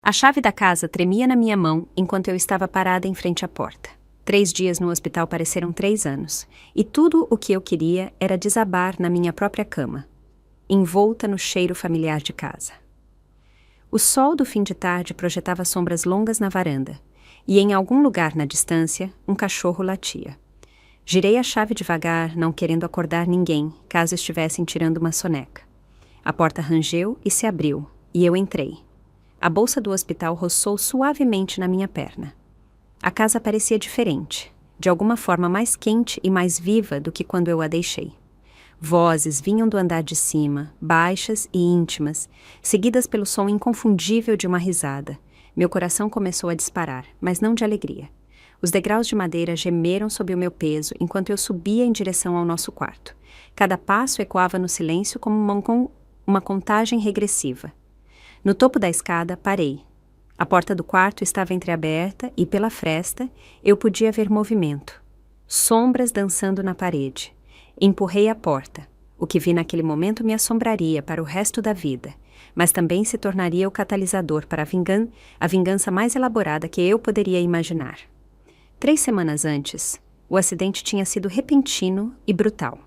A chave da casa tremia na minha mão enquanto eu estava parada em frente à porta. 3 dias no hospital pareceram 3 anos, e tudo o que eu queria era desabar na minha própria cama, envolta no cheiro familiar de casa. O sol do fim de tarde projetava sombras longas na varanda, e em algum lugar na distância, um cachorro latia. Girei a chave devagar, não querendo acordar ninguém, caso estivessem tirando uma soneca. A porta rangeu e se abriu, e eu entrei. A bolsa do hospital roçou suavemente na minha perna. A casa parecia diferente, de alguma forma mais quente e mais viva do que quando eu a deixei. Vozes vinham do andar de cima, baixas e íntimas, seguidas pelo som inconfundível de uma risada. Meu coração começou a disparar, mas não de alegria. Os degraus de madeira gemeram sob o meu peso enquanto eu subia em direção ao nosso quarto. Cada passo ecoava no silêncio como uma contagem regressiva. No topo da escada, parei. A porta do quarto estava entreaberta e, pela fresta, eu podia ver movimento. Sombras dançando na parede. Empurrei a porta. O que vi naquele momento me assombraria para o resto da vida, mas também se tornaria o catalisador para a vingança mais elaborada que eu poderia imaginar. 3 semanas antes, o acidente tinha sido repentino e brutal.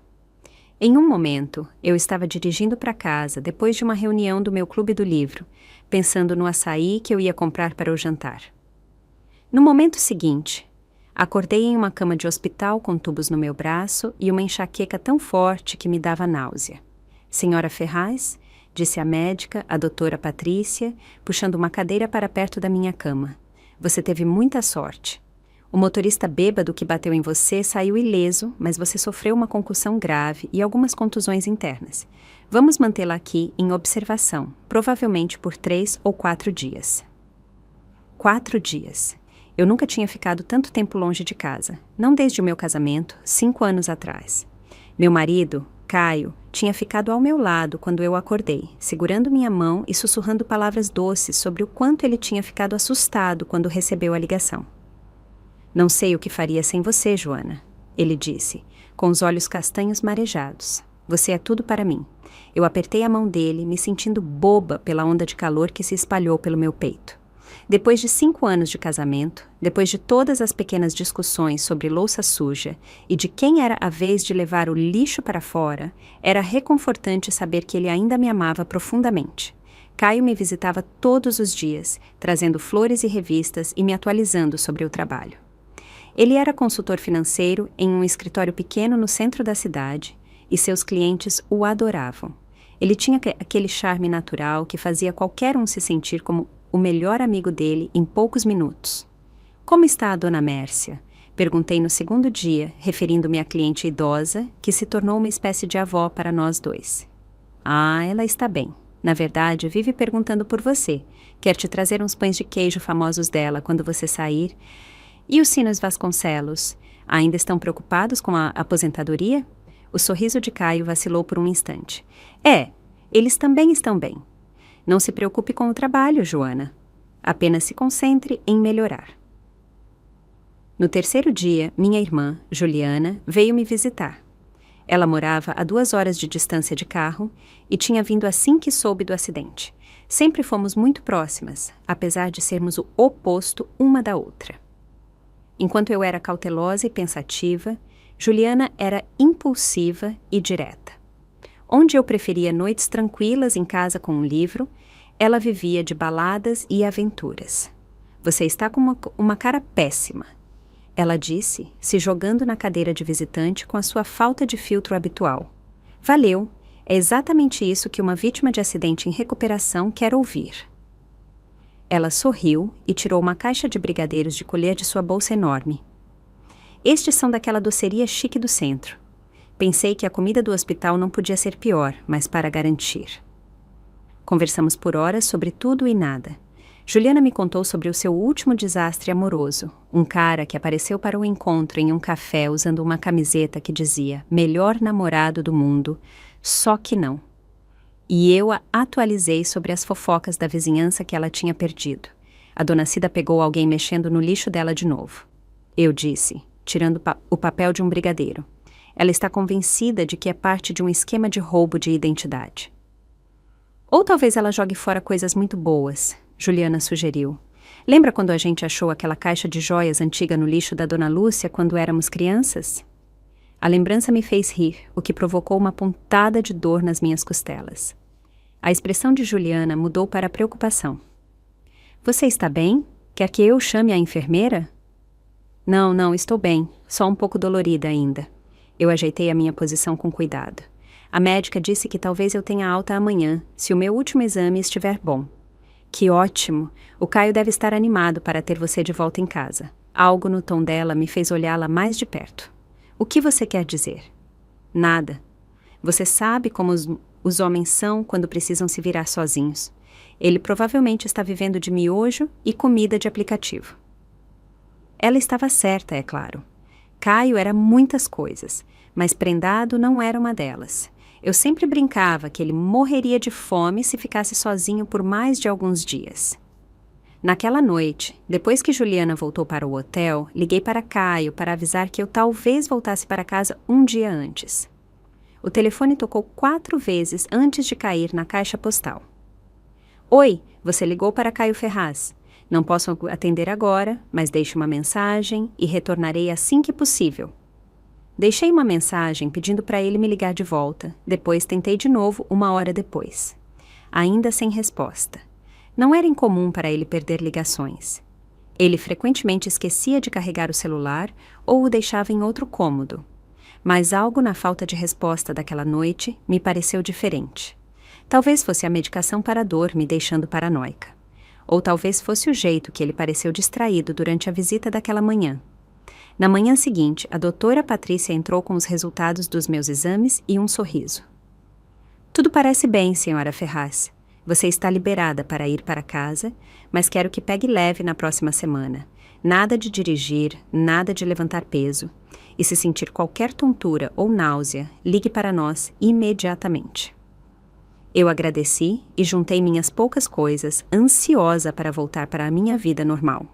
Em um momento, eu estava dirigindo para casa depois de uma reunião do meu clube do livro, pensando no açaí que eu ia comprar para o jantar. No momento seguinte, acordei em uma cama de hospital com tubos no meu braço e uma enxaqueca tão forte que me dava náusea. Senhora Ferraz, disse a médica, a doutora Patrícia, puxando uma cadeira para perto da minha cama. Você teve muita sorte. O motorista bêbado que bateu em você saiu ileso, mas você sofreu uma concussão grave e algumas contusões internas. Vamos mantê-la aqui em observação, provavelmente por 3 ou 4 dias. 4 dias. Eu nunca tinha ficado tanto tempo longe de casa, não desde o meu casamento, 5 anos atrás. Meu marido, Caio, tinha ficado ao meu lado quando eu acordei, segurando minha mão e sussurrando palavras doces sobre o quanto ele tinha ficado assustado quando recebeu a ligação. Não sei o que faria sem você, Joana, ele disse, com os olhos castanhos marejados. Você é tudo para mim. Eu apertei a mão dele, me sentindo boba pela onda de calor que se espalhou pelo meu peito. Depois de 5 anos de casamento, depois de todas as pequenas discussões sobre louça suja e de quem era a vez de levar o lixo para fora, era reconfortante saber que ele ainda me amava profundamente. Caio me visitava todos os dias, trazendo flores e revistas e me atualizando sobre o trabalho. Ele era consultor financeiro em um escritório pequeno no centro da cidade e seus clientes o adoravam. Ele tinha aquele charme natural que fazia qualquer um se sentir como o melhor amigo dele em poucos minutos. Como está a dona Mércia? Perguntei no segundo dia, referindo-me à cliente idosa, que se tornou uma espécie de avó para nós dois. Ah, ela está bem. Na verdade, vive perguntando por você. Quer te trazer uns pães de queijo famosos dela quando você sair. E os Sinos Vasconcelos? Ainda estão preocupados com a aposentadoria? O sorriso de Caio vacilou por um instante. Eles também estão bem. Não se preocupe com o trabalho, Joana. Apenas se concentre em melhorar. No terceiro dia, minha irmã, Juliana, veio me visitar. Ela morava a 2 horas de distância de carro e tinha vindo assim que soube do acidente. Sempre fomos muito próximas, apesar de sermos o oposto uma da outra. Enquanto eu era cautelosa e pensativa, Juliana era impulsiva e direta. Onde eu preferia noites tranquilas em casa com um livro, ela vivia de baladas e aventuras. Você está com uma cara péssima, ela disse, se jogando na cadeira de visitante com a sua falta de filtro habitual. Valeu, é exatamente isso que uma vítima de acidente em recuperação quer ouvir. Ela sorriu e tirou uma caixa de brigadeiros de colher de sua bolsa enorme. Estes são daquela doceria chique do centro. Pensei que a comida do hospital não podia ser pior, mas para garantir. Conversamos por horas sobre tudo e nada. Juliana me contou sobre o seu último desastre amoroso, um cara que apareceu para o encontro em um café usando uma camiseta que dizia "Melhor namorado do mundo", só que não. E eu a atualizei sobre as fofocas da vizinhança que ela tinha perdido. A dona Cida pegou alguém mexendo no lixo dela de novo. Eu disse, tirando o papel de um brigadeiro. Ela está convencida de que é parte de um esquema de roubo de identidade. Ou talvez ela jogue fora coisas muito boas. Juliana sugeriu. Lembra quando a gente achou aquela caixa de joias antiga no lixo da Dona Lúcia quando éramos crianças? A lembrança me fez rir, o que provocou uma pontada de dor nas minhas costelas. A expressão de Juliana mudou para preocupação. Você está bem? Quer que eu chame a enfermeira? Não, estou bem, só um pouco dolorida ainda. Eu ajeitei a minha posição com cuidado. A médica disse que talvez eu tenha alta amanhã, se o meu último exame estiver bom. Que ótimo! O Caio deve estar animado para ter você de volta em casa. Algo no tom dela me fez olhá-la mais de perto. O que você quer dizer? Nada. Você sabe como os homens são quando precisam se virar sozinhos. Ele provavelmente está vivendo de miojo e comida de aplicativo. Ela estava certa, é claro. Caio era muitas coisas, mas prendado não era uma delas. Eu sempre brincava que ele morreria de fome se ficasse sozinho por mais de alguns dias. Naquela noite, depois que Juliana voltou para o hotel, liguei para Caio para avisar que eu talvez voltasse para casa um dia antes. O telefone tocou 4 vezes antes de cair na caixa postal. Oi, você ligou para Caio Ferraz. Não posso atender agora, mas deixe uma mensagem e retornarei assim que possível. Deixei uma mensagem pedindo para ele me ligar de volta. Depois tentei de novo 1 hora depois. Ainda sem resposta. Não era incomum para ele perder ligações. Ele frequentemente esquecia de carregar o celular ou o deixava em outro cômodo. Mas algo na falta de resposta daquela noite me pareceu diferente. Talvez fosse a medicação para a dor me deixando paranoica. Ou talvez fosse o jeito que ele pareceu distraído durante a visita daquela manhã. Na manhã seguinte, a doutora Patrícia entrou com os resultados dos meus exames e um sorriso. Tudo parece bem, senhora Ferraz. Você está liberada para ir para casa, mas quero que pegue leve na próxima semana. Nada de dirigir, nada de levantar peso. E se sentir qualquer tontura ou náusea, ligue para nós imediatamente. Eu agradeci e juntei minhas poucas coisas, ansiosa para voltar para a minha vida normal.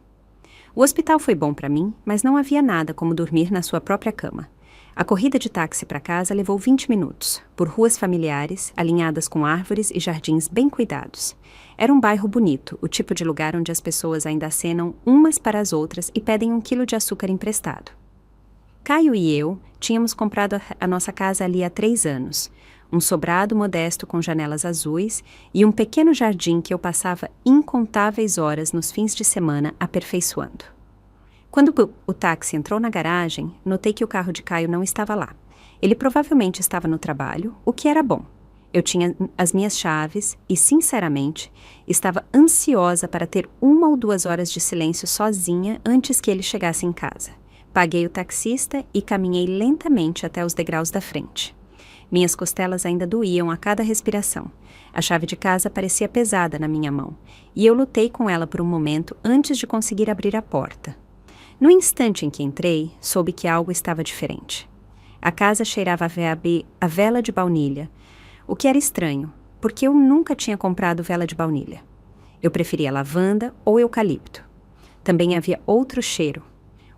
O hospital foi bom para mim, mas não havia nada como dormir na sua própria cama. A corrida de táxi para casa levou 20 minutos, por ruas familiares, alinhadas com árvores e jardins bem cuidados. Era um bairro bonito, o tipo de lugar onde as pessoas ainda acenam umas para as outras e pedem 1 quilo de açúcar emprestado. Caio e eu tínhamos comprado a nossa casa ali há 3 anos. Um sobrado modesto com janelas azuis e um pequeno jardim que eu passava incontáveis horas nos fins de semana aperfeiçoando. Quando o táxi entrou na garagem, notei que o carro de Caio não estava lá. Ele provavelmente estava no trabalho, o que era bom. Eu tinha as minhas chaves e, sinceramente, estava ansiosa para ter 1 ou 2 horas de silêncio sozinha antes que ele chegasse em casa. Paguei o taxista e caminhei lentamente até os degraus da frente. Minhas costelas ainda doíam a cada respiração. A chave de casa parecia pesada na minha mão, e eu lutei com ela por um momento antes de conseguir abrir a porta. No instante em que entrei, soube que algo estava diferente. A casa cheirava a vela de baunilha, o que era estranho, porque eu nunca tinha comprado vela de baunilha. Eu preferia lavanda ou eucalipto. Também havia outro cheiro,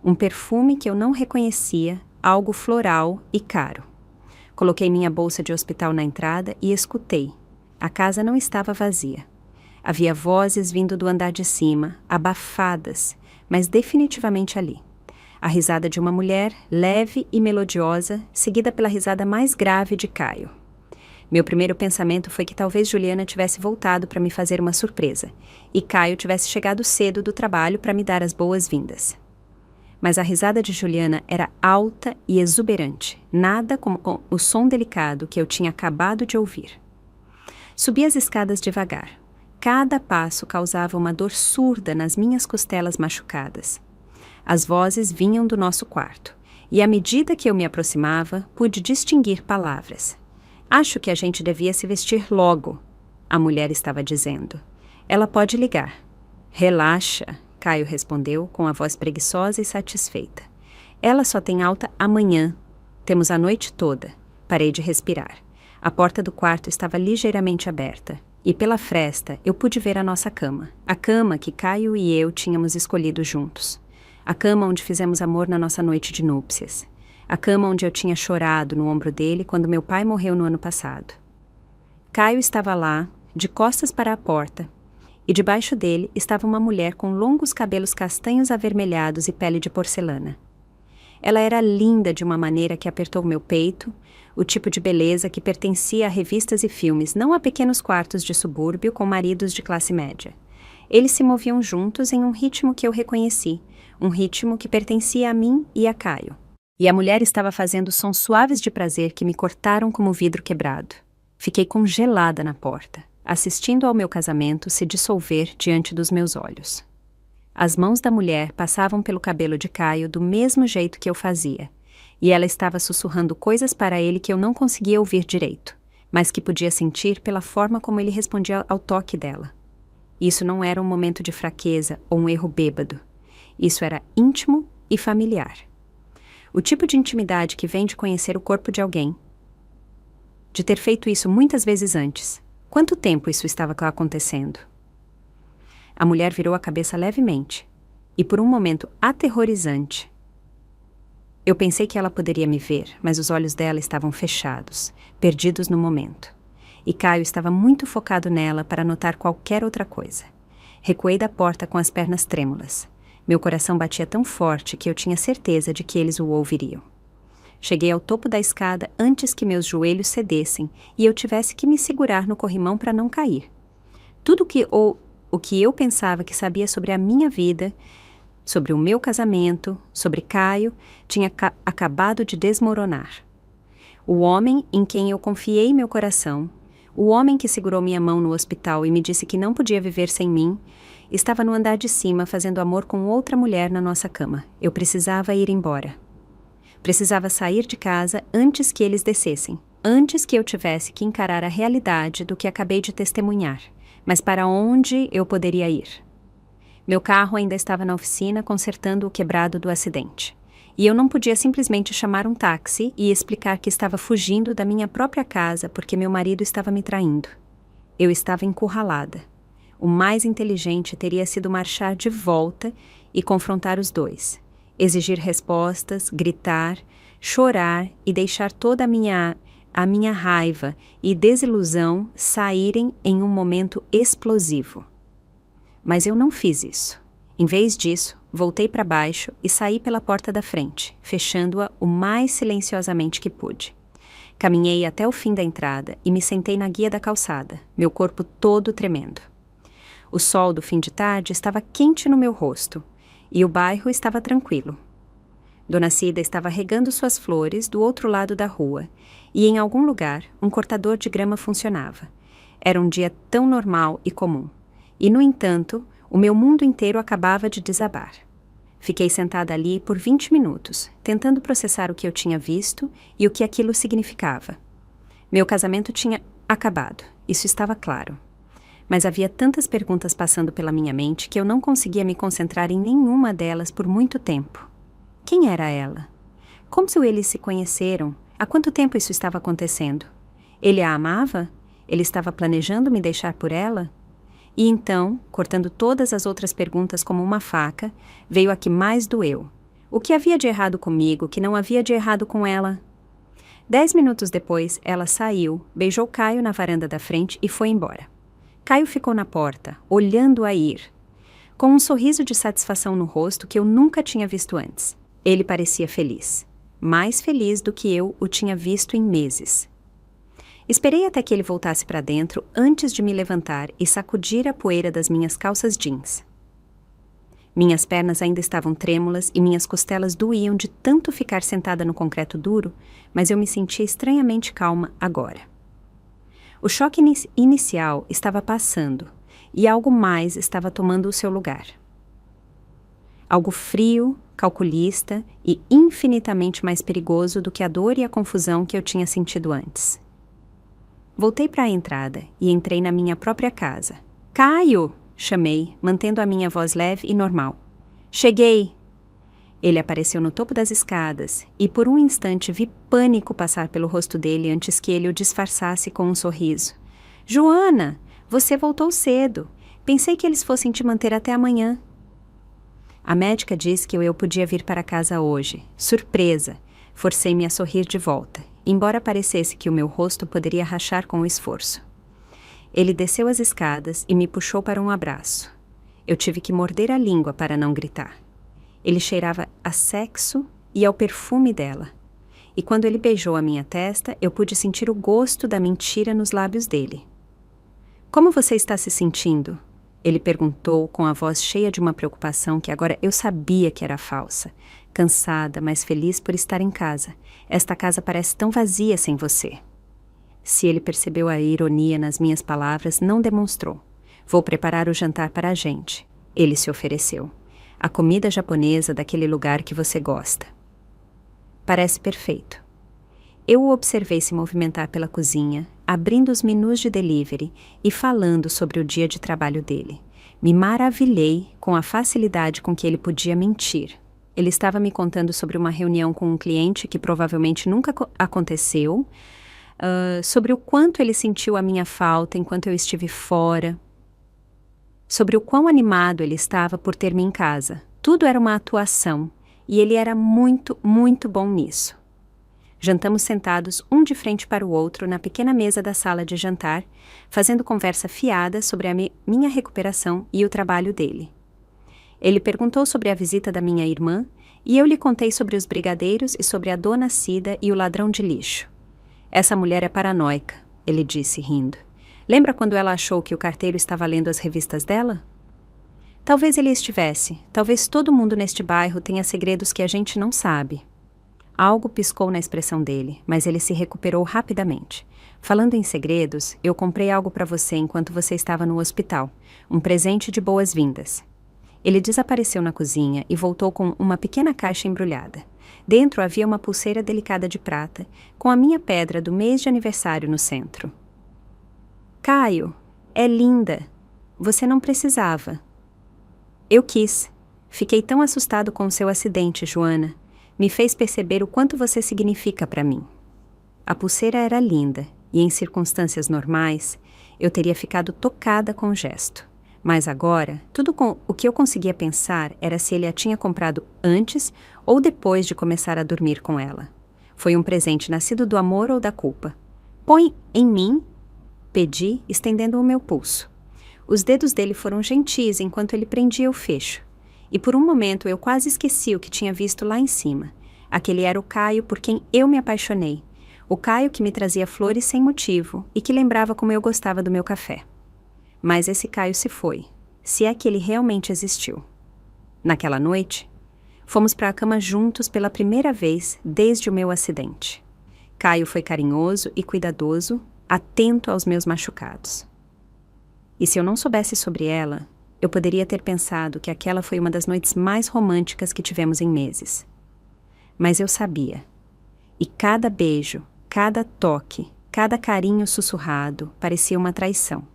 um perfume que eu não reconhecia, algo floral e caro. Coloquei minha bolsa de hospital na entrada e escutei. A casa não estava vazia. Havia vozes vindo do andar de cima, abafadas, mas definitivamente ali. A risada de uma mulher, leve e melodiosa, seguida pela risada mais grave de Caio. Meu primeiro pensamento foi que talvez Juliana tivesse voltado para me fazer uma surpresa, e Caio tivesse chegado cedo do trabalho para me dar as boas-vindas. Mas a risada de Juliana era alta e exuberante, nada como o som delicado que eu tinha acabado de ouvir. Subi as escadas devagar. Cada passo causava uma dor surda nas minhas costelas machucadas. As vozes vinham do nosso quarto, e à medida que eu me aproximava, pude distinguir palavras. Acho que a gente devia se vestir logo, a mulher estava dizendo. Ela pode ligar. Relaxa, Caio respondeu com a voz preguiçosa e satisfeita. Ela só tem alta amanhã. Temos a noite toda. Parei de respirar. A porta do quarto estava ligeiramente aberta, e pela fresta eu pude ver a nossa cama. A cama que Caio e eu tínhamos escolhido juntos. A cama onde fizemos amor na nossa noite de núpcias. A cama onde eu tinha chorado no ombro dele quando meu pai morreu no ano passado. Caio estava lá, de costas para a porta, e debaixo dele estava uma mulher com longos cabelos castanhos avermelhados e pele de porcelana. Ela era linda de uma maneira que apertou meu peito, o tipo de beleza que pertencia a revistas e filmes, não a pequenos quartos de subúrbio com maridos de classe média. Eles se moviam juntos em um ritmo que eu reconheci, um ritmo que pertencia a mim e a Caio. E a mulher estava fazendo sons suaves de prazer que me cortaram como vidro quebrado. Fiquei congelada na porta, assistindo ao meu casamento se dissolver diante dos meus olhos. As mãos da mulher passavam pelo cabelo de Caio do mesmo jeito que eu fazia, e ela estava sussurrando coisas para ele que eu não conseguia ouvir direito, mas que podia sentir pela forma como ele respondia ao toque dela. Isso não era um momento de fraqueza ou um erro bêbado. Isso era íntimo e familiar. O tipo de intimidade que vem de conhecer o corpo de alguém. De ter feito isso muitas vezes antes. Quanto tempo isso estava acontecendo? A mulher virou a cabeça levemente, e por um momento aterrorizante. Eu pensei que ela poderia me ver, mas os olhos dela estavam fechados, perdidos no momento. E Caio estava muito focado nela para notar qualquer outra coisa. Recuei da porta com as pernas trêmulas. Meu coração batia tão forte que eu tinha certeza de que eles o ouviriam. Cheguei ao topo da escada antes que meus joelhos cedessem e eu tivesse que me segurar no corrimão para não cair. Tudo o que eu pensava que sabia sobre a minha vida, sobre o meu casamento, sobre Caio, tinha acabado de desmoronar. O homem em quem eu confiei meu coração, o homem que segurou minha mão no hospital e me disse que não podia viver sem mim, estava no andar de cima fazendo amor com outra mulher na nossa cama. Eu precisava ir embora. Precisava sair de casa antes que eles descessem, antes que eu tivesse que encarar a realidade do que acabei de testemunhar. Mas para onde eu poderia ir? Meu carro ainda estava na oficina consertando o quebrado do acidente. E eu não podia simplesmente chamar um táxi e explicar que estava fugindo da minha própria casa porque meu marido estava me traindo. Eu estava encurralada. O mais inteligente teria sido marchar de volta e confrontar os dois. Exigir respostas, gritar, chorar e deixar toda a minha raiva e desilusão saírem em um momento explosivo. Mas eu não fiz isso. Em vez disso, voltei para baixo e saí pela porta da frente, fechando-a o mais silenciosamente que pude. Caminhei até o fim da entrada e me sentei na guia da calçada, meu corpo todo tremendo. O sol do fim de tarde estava quente no meu rosto e o bairro estava tranquilo. Dona Cida estava regando suas flores do outro lado da rua e, em algum lugar, um cortador de grama funcionava. Era um dia tão normal e comum. E, no entanto, o meu mundo inteiro acabava de desabar. Fiquei sentada ali por 20 minutos, tentando processar o que eu tinha visto e o que aquilo significava. Meu casamento tinha acabado, isso estava claro. Mas havia tantas perguntas passando pela minha mente que eu não conseguia me concentrar em nenhuma delas por muito tempo. Quem era ela? Como eles se conheceram? Há quanto tempo isso estava acontecendo? Ele a amava? Ele estava planejando me deixar por ela? E então, cortando todas as outras perguntas como uma faca, veio a que mais doeu. O que havia de errado comigo, que não havia de errado com ela? 10 minutos depois, ela saiu, beijou Caio na varanda da frente e foi embora. Caio ficou na porta, olhando-a ir, com um sorriso de satisfação no rosto que eu nunca tinha visto antes. Ele parecia feliz, mais feliz do que eu o tinha visto em meses. Esperei até que ele voltasse para dentro antes de me levantar e sacudir a poeira das minhas calças jeans. Minhas pernas ainda estavam trêmulas e minhas costelas doíam de tanto ficar sentada no concreto duro, mas eu me sentia estranhamente calma agora. O choque inicial estava passando e algo mais estava tomando o seu lugar. Algo frio, calculista e infinitamente mais perigoso do que a dor e a confusão que eu tinha sentido antes. Voltei para a entrada e entrei na minha própria casa. Caio! Chamei, mantendo a minha voz leve e normal. Cheguei! Ele apareceu no topo das escadas e por um instante vi pânico passar pelo rosto dele antes que ele o disfarçasse com um sorriso. Joana, você voltou cedo. Pensei que eles fossem te manter até amanhã. A médica disse que eu podia vir para casa hoje. Surpresa! Forcei-me a sorrir de volta, embora parecesse que o meu rosto poderia rachar com o esforço. Ele desceu as escadas e me puxou para um abraço. Eu tive que morder a língua para não gritar. Ele cheirava a sexo e ao perfume dela. E quando ele beijou a minha testa, eu pude sentir o gosto da mentira nos lábios dele. Como você está se sentindo? Ele perguntou com a voz cheia de uma preocupação que agora eu sabia que era falsa. Cansada, mas feliz por estar em casa. Esta casa parece tão vazia sem você. Se ele percebeu a ironia nas minhas palavras, não demonstrou. Vou preparar o jantar para a gente. Ele se ofereceu. A comida japonesa daquele lugar que você gosta. Parece perfeito. Eu o observei se movimentar pela cozinha, abrindo os menus de delivery e falando sobre o dia de trabalho dele. Me maravilhei com a facilidade com que ele podia mentir. Ele estava me contando sobre uma reunião com um cliente que provavelmente nunca aconteceu, sobre o quanto ele sentiu a minha falta enquanto eu estive fora, sobre o quão animado ele estava por ter-me em casa. Tudo era uma atuação, e ele era muito, muito bom nisso. Jantamos sentados um de frente para o outro na pequena mesa da sala de jantar, fazendo conversa fiada sobre a minha recuperação e o trabalho dele. Ele perguntou sobre a visita da minha irmã, e eu lhe contei sobre os brigadeiros e sobre a dona Cida e o ladrão de lixo. Essa mulher é paranoica, ele disse, rindo. Lembra quando ela achou que o carteiro estava lendo as revistas dela? Talvez ele estivesse. Talvez todo mundo neste bairro tenha segredos que a gente não sabe. Algo piscou na expressão dele, mas ele se recuperou rapidamente. Falando em segredos, eu comprei algo para você enquanto você estava no hospital. Um presente de boas-vindas. Ele desapareceu na cozinha e voltou com uma pequena caixa embrulhada. Dentro havia uma pulseira delicada de prata, com a minha pedra do mês de aniversário no centro. Caio, é linda. Você não precisava. Eu quis. Fiquei tão assustado com o seu acidente, Joana. Me fez perceber o quanto você significa para mim. A pulseira era linda, e em circunstâncias normais, eu teria ficado tocada com o gesto. Mas agora, tudo o que eu conseguia pensar era se ele a tinha comprado antes ou depois de começar a dormir com ela. Foi um presente nascido do amor ou da culpa. Põe em mim, pedi, estendendo o meu pulso. Os dedos dele foram gentis enquanto ele prendia o fecho. E por um momento eu quase esqueci o que tinha visto lá em cima. Aquele era o Caio por quem eu me apaixonei. O Caio que me trazia flores sem motivo e que lembrava como eu gostava do meu café. Mas esse Caio se foi, se é que ele realmente existiu. Naquela noite, fomos para a cama juntos pela primeira vez desde o meu acidente. Caio foi carinhoso e cuidadoso, atento aos meus machucados. E se eu não soubesse sobre ela, eu poderia ter pensado que aquela foi uma das noites mais românticas que tivemos em meses. Mas eu sabia. E cada beijo, cada toque, cada carinho sussurrado parecia uma traição.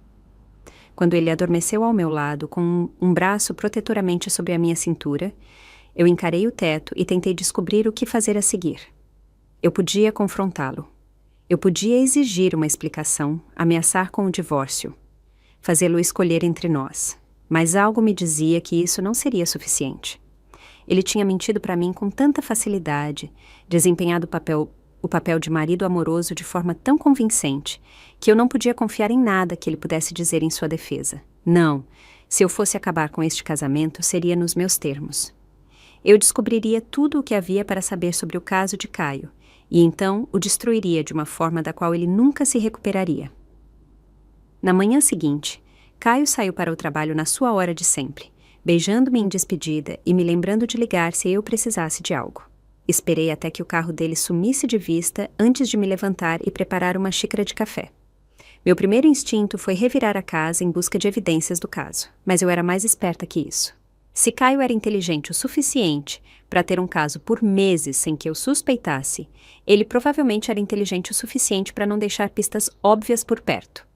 Quando ele adormeceu ao meu lado, com um braço protetoramente sobre a minha cintura, eu encarei o teto e tentei descobrir o que fazer a seguir. Eu podia confrontá-lo. Eu podia exigir uma explicação, ameaçar com o divórcio, fazê-lo escolher entre nós. Mas algo me dizia que isso não seria suficiente. Ele tinha mentido para mim com tanta facilidade, desempenhado o papel de marido amoroso de forma tão convincente, que eu não podia confiar em nada que ele pudesse dizer em sua defesa. Não, se eu fosse acabar com este casamento, seria nos meus termos. Eu descobriria tudo o que havia para saber sobre o caso de Caio, e então o destruiria de uma forma da qual ele nunca se recuperaria. Na manhã seguinte, Caio saiu para o trabalho na sua hora de sempre, beijando-me em despedida e me lembrando de ligar se eu precisasse de algo. Esperei até que o carro dele sumisse de vista antes de me levantar e preparar uma xícara de café. Meu primeiro instinto foi revirar a casa em busca de evidências do caso, mas eu era mais esperta que isso. Se Caio era inteligente o suficiente para ter um caso por meses sem que eu suspeitasse, ele provavelmente era inteligente o suficiente para não deixar pistas óbvias por perto.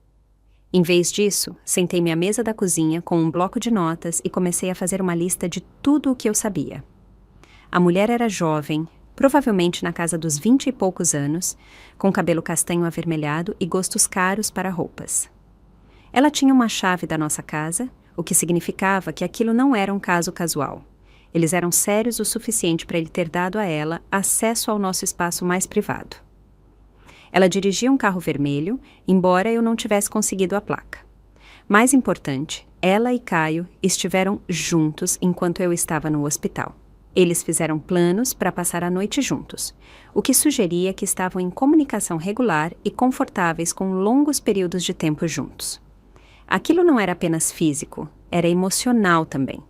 Em vez disso, sentei-me à mesa da cozinha com um bloco de notas e comecei a fazer uma lista de tudo o que eu sabia. A mulher era jovem, provavelmente na casa dos 20 e poucos anos, com cabelo castanho avermelhado e gostos caros para roupas. Ela tinha uma chave da nossa casa, o que significava que aquilo não era um caso casual. Eles eram sérios o suficiente para ele ter dado a ela acesso ao nosso espaço mais privado. Ela dirigia um carro vermelho, embora eu não tivesse conseguido a placa. Mais importante, ela e Caio estiveram juntos enquanto eu estava no hospital. Eles fizeram planos para passar a noite juntos, o que sugeria que estavam em comunicação regular e confortáveis com longos períodos de tempo juntos. Aquilo não era apenas físico, era emocional também.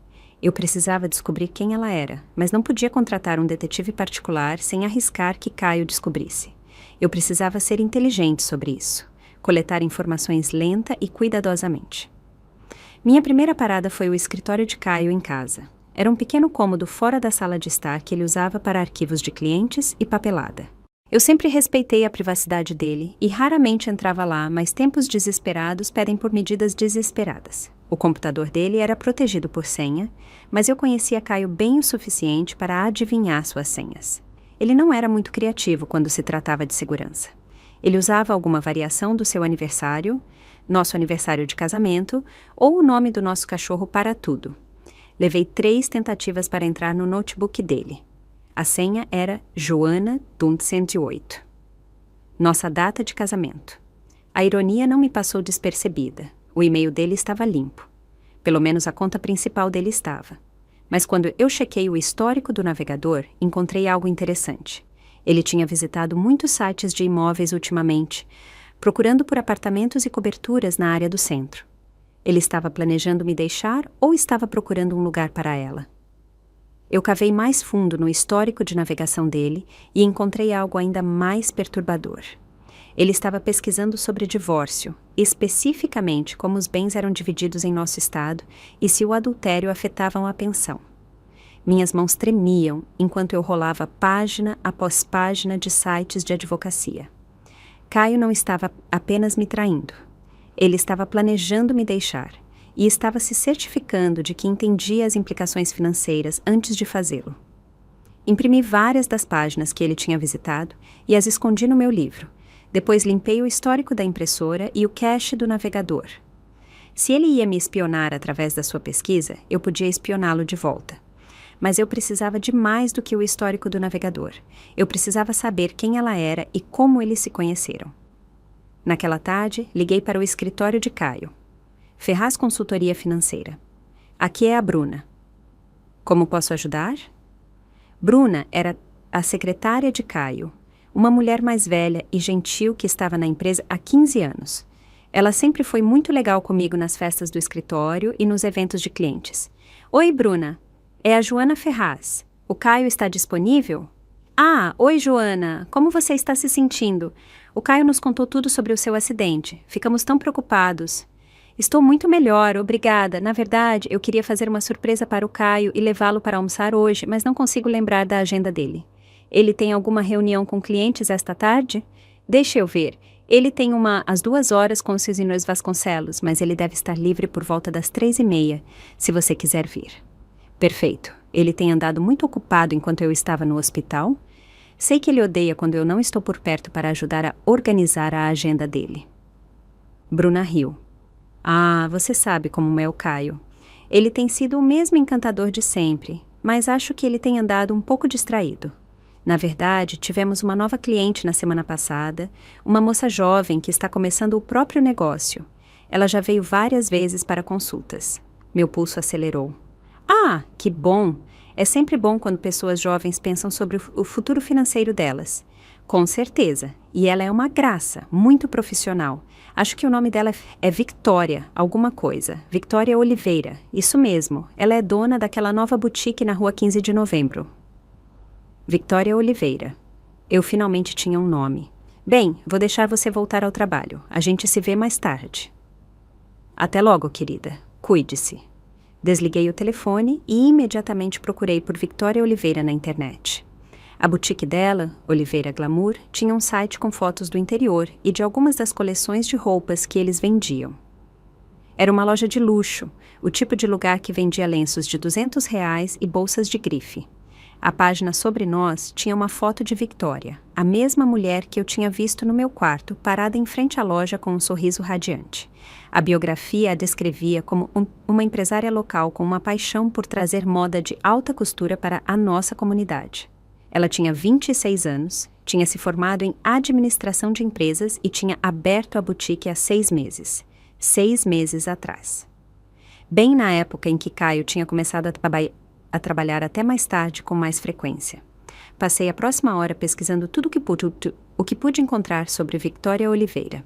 Eu precisava descobrir quem ela era, mas não podia contratar um detetive particular sem arriscar que Caio descobrisse. Eu precisava ser inteligente sobre isso, coletar informações lenta e cuidadosamente. Minha primeira parada foi o escritório de Caio em casa. Era um pequeno cômodo fora da sala de estar que ele usava para arquivos de clientes e papelada. Eu sempre respeitei a privacidade dele e raramente entrava lá, mas tempos desesperados pedem por medidas desesperadas. O computador dele era protegido por senha, mas eu conhecia Caio bem o suficiente para adivinhar suas senhas. Ele não era muito criativo quando se tratava de segurança. Ele usava alguma variação do seu aniversário, nosso aniversário de casamento, ou o nome do nosso cachorro para tudo. Levei 3 tentativas para entrar no notebook dele. A senha era Joana Dund 108. Nossa data de casamento. A ironia não me passou despercebida. O e-mail dele estava limpo. Pelo menos a conta principal dele estava. Mas quando eu chequei o histórico do navegador, encontrei algo interessante. Ele tinha visitado muitos sites de imóveis ultimamente, procurando por apartamentos e coberturas na área do centro. Ele estava planejando me deixar ou estava procurando um lugar para ela? Eu cavei mais fundo no histórico de navegação dele e encontrei algo ainda mais perturbador. Ele estava pesquisando sobre divórcio, especificamente como os bens eram divididos em nosso estado e se o adultério afetava a pensão. Minhas mãos tremiam enquanto eu rolava página após página de sites de advocacia. Caio não estava apenas me traindo. Ele estava planejando me deixar e estava se certificando de que entendia as implicações financeiras antes de fazê-lo. Imprimi várias das páginas que ele tinha visitado e as escondi no meu livro. Depois limpei o histórico da impressora e o cache do navegador. Se ele ia me espionar através da sua pesquisa, eu podia espioná-lo de volta. Mas eu precisava de mais do que o histórico do navegador. Eu precisava saber quem ela era e como eles se conheceram. Naquela tarde, liguei para o escritório de Caio. Ferraz Consultoria Financeira. Aqui é a Bruna. Como posso ajudar? Bruna era a secretária de Caio, uma mulher mais velha e gentil que estava na empresa há 15 anos. Ela sempre foi muito legal comigo nas festas do escritório e nos eventos de clientes. Oi, Bruna. É a Joana Ferraz. O Caio está disponível? Ah, oi, Joana. Como você está se sentindo? O Caio nos contou tudo sobre o seu acidente. Ficamos tão preocupados. Estou muito melhor, obrigada. Na verdade, eu queria fazer uma surpresa para o Caio e levá-lo para almoçar hoje, mas não consigo lembrar da agenda dele. Ele tem alguma reunião com clientes esta tarde? Deixa eu ver. Ele tem uma às 2h com o Sr. Inês Vasconcelos, mas ele deve estar livre por volta das 3h30, se você quiser vir. Perfeito. Ele tem andado muito ocupado enquanto eu estava no hospital. Sei que ele odeia quando eu não estou por perto para ajudar a organizar a agenda dele. Bruna riu. Ah, você sabe como é o Caio. Ele tem sido o mesmo encantador de sempre, mas acho que ele tem andado um pouco distraído. Na verdade, tivemos uma nova cliente na semana passada, uma moça jovem que está começando o próprio negócio. Ela já veio várias vezes para consultas. Meu pulso acelerou. Ah, que bom! É sempre bom quando pessoas jovens pensam sobre o futuro financeiro delas. Com certeza. E ela é uma graça, muito profissional. Acho que o nome dela é Victoria, alguma coisa. Victoria Oliveira. Isso mesmo. Ela é dona daquela nova boutique na rua 15 de novembro. Victoria Oliveira. Eu finalmente tinha um nome. Bem, vou deixar você voltar ao trabalho. A gente se vê mais tarde. Até logo, querida. Cuide-se. Desliguei o telefone e imediatamente procurei por Victoria Oliveira na internet. A boutique dela, Oliveira Glamour, tinha um site com fotos do interior e de algumas das coleções de roupas que eles vendiam. Era uma loja de luxo, o tipo de lugar que vendia lenços de R$ 200 e bolsas de grife. A página sobre nós tinha uma foto de Victoria, a mesma mulher que eu tinha visto no meu quarto, parada em frente à loja com um sorriso radiante. A biografia a descrevia como uma empresária local com uma paixão por trazer moda de alta costura para a nossa comunidade. Ela tinha 26 anos, Tinha se formado em administração de empresas e tinha aberto a boutique há 6 meses. 6 meses atrás. Bem na época em que Caio tinha começado a trabalhar até mais tarde com mais frequência. Passei a próxima hora pesquisando tudo o que pude encontrar sobre Victoria Oliveira.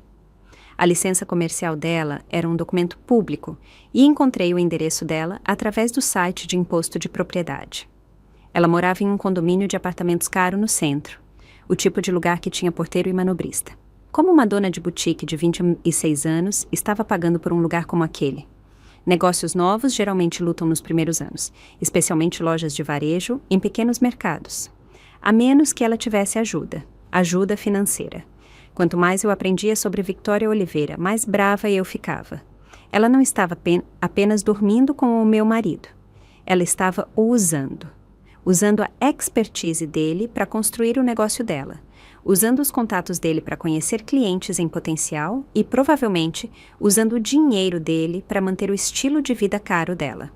A licença comercial dela era um documento público e encontrei o endereço dela através do site de imposto de propriedade. Ela morava em um condomínio de apartamentos caro no centro, o tipo de lugar que tinha porteiro e manobrista. Como uma dona de boutique de 26 anos estava pagando por um lugar como aquele? Negócios novos geralmente lutam nos primeiros anos, especialmente lojas de varejo em pequenos mercados. A menos que ela tivesse ajuda financeira. Quanto mais eu aprendia sobre Victoria Oliveira, mais brava eu ficava. Ela não estava apenas dormindo com o meu marido. Ela estava o usando a expertise dele para construir o negócio dela, usando os contatos dele para conhecer clientes em potencial e, provavelmente, usando o dinheiro dele para manter o estilo de vida caro dela.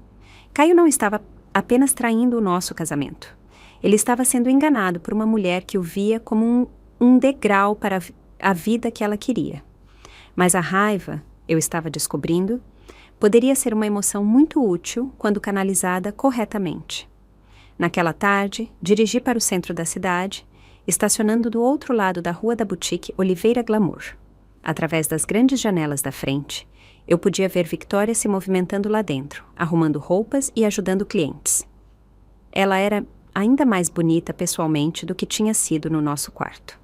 Caio não estava apenas traindo o nosso casamento. Ele estava sendo enganado por uma mulher que o via como um degrau para a vida que ela queria. Mas a raiva, eu estava descobrindo, poderia ser uma emoção muito útil quando canalizada corretamente. Naquela tarde, dirigi para o centro da cidade, estacionando do outro lado da rua da boutique Oliveira Glamour. Através das grandes janelas da frente, eu podia ver Victoria se movimentando lá dentro, arrumando roupas e ajudando clientes. Ela era ainda mais bonita pessoalmente do que tinha sido no nosso quarto.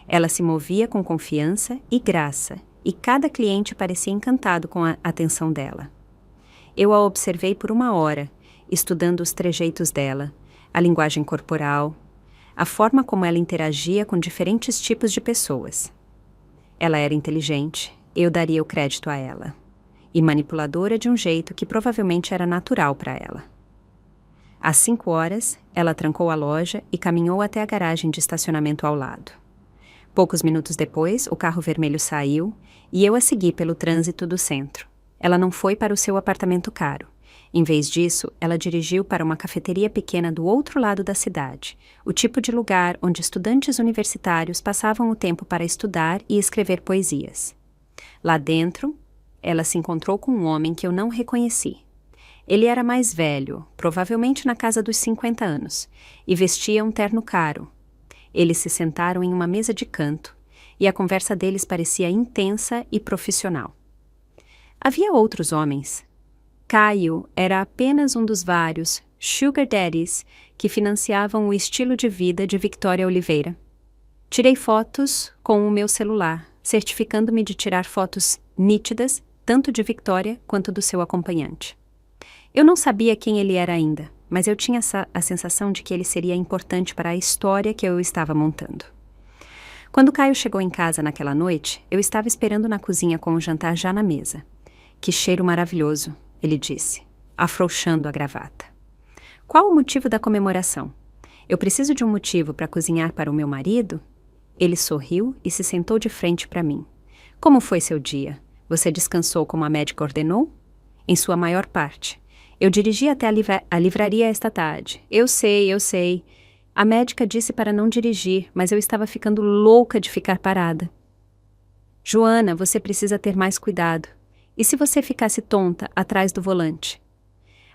Ela se movia com confiança e graça, e cada cliente parecia encantado com a atenção dela. Eu a observei por 1 hora, estudando os trejeitos dela, a linguagem corporal, a forma como ela interagia com diferentes tipos de pessoas. Ela era inteligente, eu daria o crédito a ela, e manipuladora de um jeito que provavelmente era natural para ela. Às 5 horas, ela trancou a loja e caminhou até a garagem de estacionamento ao lado. Poucos minutos depois, o carro vermelho saiu e eu a segui pelo trânsito do centro. Ela não foi para o seu apartamento caro. Em vez disso, ela dirigiu para uma cafeteria pequena do outro lado da cidade, o tipo de lugar onde estudantes universitários passavam o tempo para estudar e escrever poesias. Lá dentro, ela se encontrou com um homem que eu não reconheci. Ele era mais velho, provavelmente na casa dos 50 anos, e vestia um terno caro. Eles se sentaram em uma mesa de canto, e a conversa deles parecia intensa e profissional. Havia outros homens. Caio era apenas um dos vários sugar daddies que financiavam o estilo de vida de Victoria Oliveira. Tirei fotos com o meu celular, certificando-me de tirar fotos nítidas, tanto de Victoria quanto do seu acompanhante. Eu não sabia quem ele era ainda, mas eu tinha a sensação de que ele seria importante para a história que eu estava montando. Quando Caio chegou em casa naquela noite, eu estava esperando na cozinha com o jantar já na mesa. Que cheiro maravilhoso, ele disse, afrouxando a gravata. Qual o motivo da comemoração? Eu preciso de um motivo para cozinhar para o meu marido? Ele sorriu e se sentou de frente para mim. Como foi seu dia? Você descansou como a médica ordenou? Em sua maior parte. Eu dirigi até a livraria esta tarde. Eu sei. A médica disse para não dirigir, mas eu estava ficando louca de ficar parada. Joana, você precisa ter mais cuidado. E se você ficasse tonta atrás do volante?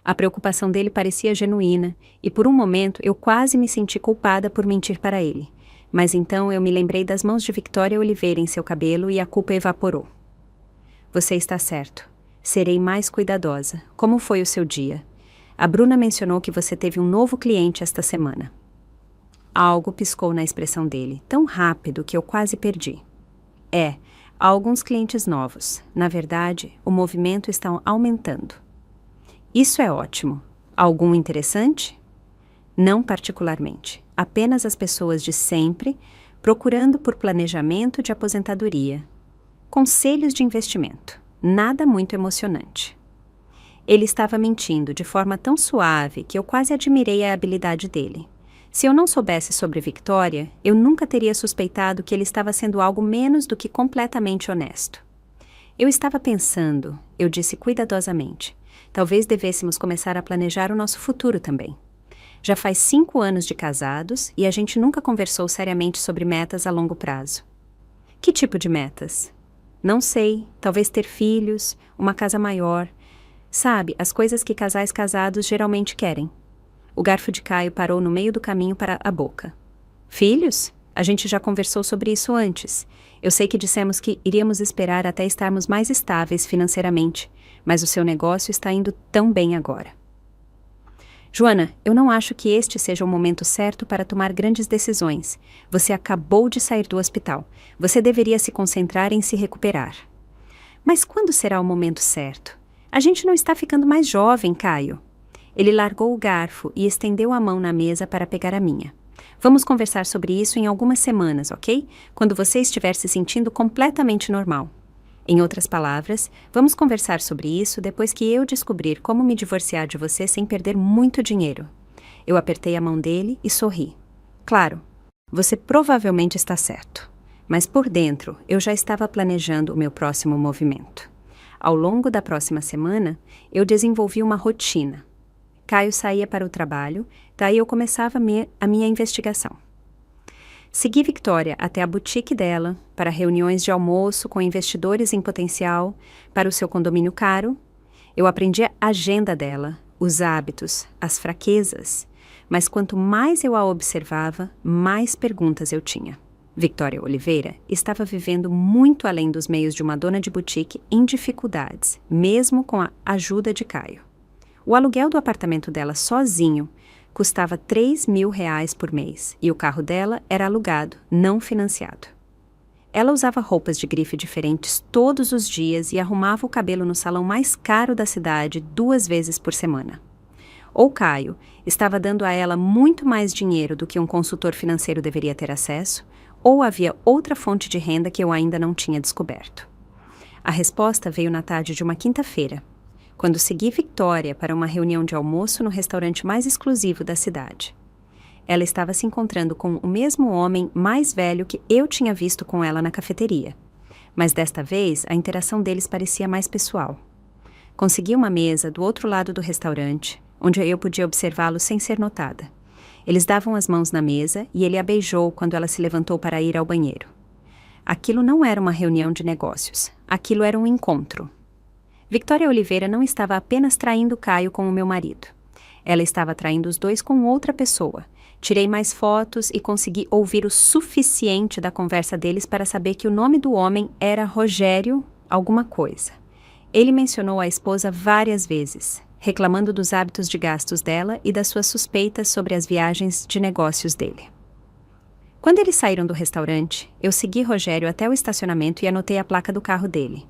A preocupação dele parecia genuína, e por um momento eu quase me senti culpada por mentir para ele. Mas então eu me lembrei das mãos de Victoria Oliveira em seu cabelo e a culpa evaporou. Você está certo. Serei mais cuidadosa. Como foi o seu dia? A Bruna mencionou que você teve um novo cliente esta semana. Algo piscou na expressão dele, tão rápido que eu quase perdi. Há alguns clientes novos. Na verdade, o movimento está aumentando. Isso é ótimo. Algum interessante? Não particularmente. Apenas as pessoas de sempre, procurando por planejamento de aposentadoria. Conselhos de investimento. Nada muito emocionante. Ele estava mentindo de forma tão suave que eu quase admirei a habilidade dele. Se eu não soubesse sobre Victoria, eu nunca teria suspeitado que ele estava sendo algo menos do que completamente honesto. Eu estava pensando, eu disse cuidadosamente, talvez devêssemos começar a planejar o nosso futuro também. Já faz 5 anos de casados e a gente nunca conversou seriamente sobre metas a longo prazo. Que tipo de metas? Não sei, talvez ter filhos, uma casa maior. Sabe, as coisas que casais casados geralmente querem. O garfo de Caio parou no meio do caminho para a boca. Filhos? A gente já conversou sobre isso antes. Eu sei que dissemos que iríamos esperar até estarmos mais estáveis financeiramente, mas o seu negócio está indo tão bem agora. Joana, eu não acho que este seja o momento certo para tomar grandes decisões. Você acabou de sair do hospital. Você deveria se concentrar em se recuperar. Mas quando será o momento certo? A gente não está ficando mais jovem, Caio. Ele largou o garfo e estendeu a mão na mesa para pegar a minha. Vamos conversar sobre isso em algumas semanas, ok? Quando você estiver se sentindo completamente normal. Em outras palavras, vamos conversar sobre isso depois que eu descobrir como me divorciar de você sem perder muito dinheiro. Eu apertei a mão dele e sorri. Claro, você provavelmente está certo. Mas por dentro, eu já estava planejando o meu próximo movimento. Ao longo da próxima semana, eu desenvolvi uma rotina. Caio saía para o trabalho, daí eu começava a minha investigação. Segui Victoria até a boutique dela, para reuniões de almoço com investidores em potencial, para o seu condomínio caro. Eu aprendi a agenda dela, os hábitos, as fraquezas, mas quanto mais eu a observava, mais perguntas eu tinha. Victoria Oliveira estava vivendo muito além dos meios de uma dona de boutique em dificuldades, mesmo com a ajuda de Caio. O aluguel do apartamento dela sozinho custava R$ 3.000 por mês e o carro dela era alugado, não financiado. Ela usava roupas de grife diferentes todos os dias e arrumava o cabelo no salão mais caro da cidade 2 vezes por semana. Ou Caio estava dando a ela muito mais dinheiro do que um consultor financeiro deveria ter acesso, ou havia outra fonte de renda que eu ainda não tinha descoberto. A resposta veio na tarde de uma quinta-feira, quando segui Victoria para uma reunião de almoço no restaurante mais exclusivo da cidade. Ela estava se encontrando com o mesmo homem mais velho que eu tinha visto com ela na cafeteria, mas desta vez a interação deles parecia mais pessoal. Consegui uma mesa do outro lado do restaurante, onde eu podia observá-lo sem ser notada. Eles davam as mãos na mesa e ele a beijou quando ela se levantou para ir ao banheiro. Aquilo não era uma reunião de negócios, aquilo era um encontro. Victoria Oliveira não estava apenas traindo Caio com o meu marido. Ela estava traindo os dois com outra pessoa. Tirei mais fotos e consegui ouvir o suficiente da conversa deles para saber que o nome do homem era Rogério alguma coisa. Ele mencionou a esposa várias vezes, reclamando dos hábitos de gastos dela e das suas suspeitas sobre as viagens de negócios dele. Quando eles saíram do restaurante, eu segui Rogério até o estacionamento e anotei a placa do carro dele.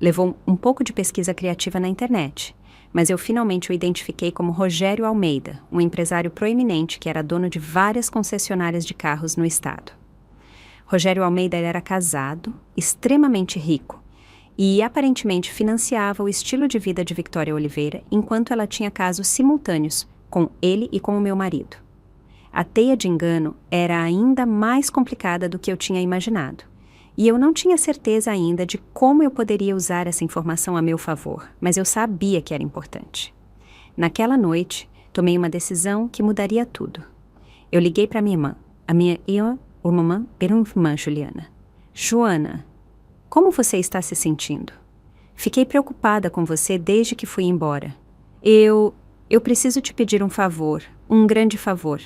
Levou um pouco de pesquisa criativa na internet, mas eu finalmente o identifiquei como Rogério Almeida, um empresário proeminente que era dono de várias concessionárias de carros no estado. Rogério Almeida era casado, extremamente rico, e aparentemente financiava o estilo de vida de Victoria Oliveira enquanto ela tinha casos simultâneos com ele e com o meu marido. A teia de engano era ainda mais complicada do que eu tinha imaginado. E eu não tinha certeza ainda de como eu poderia usar essa informação a meu favor, mas eu sabia que era importante. Naquela noite, tomei uma decisão que mudaria tudo. Eu liguei para minha irmã, a minha irmã Juliana. Joana, como você está se sentindo? Fiquei preocupada com você desde que fui embora. Eu preciso te pedir um favor, um grande favor.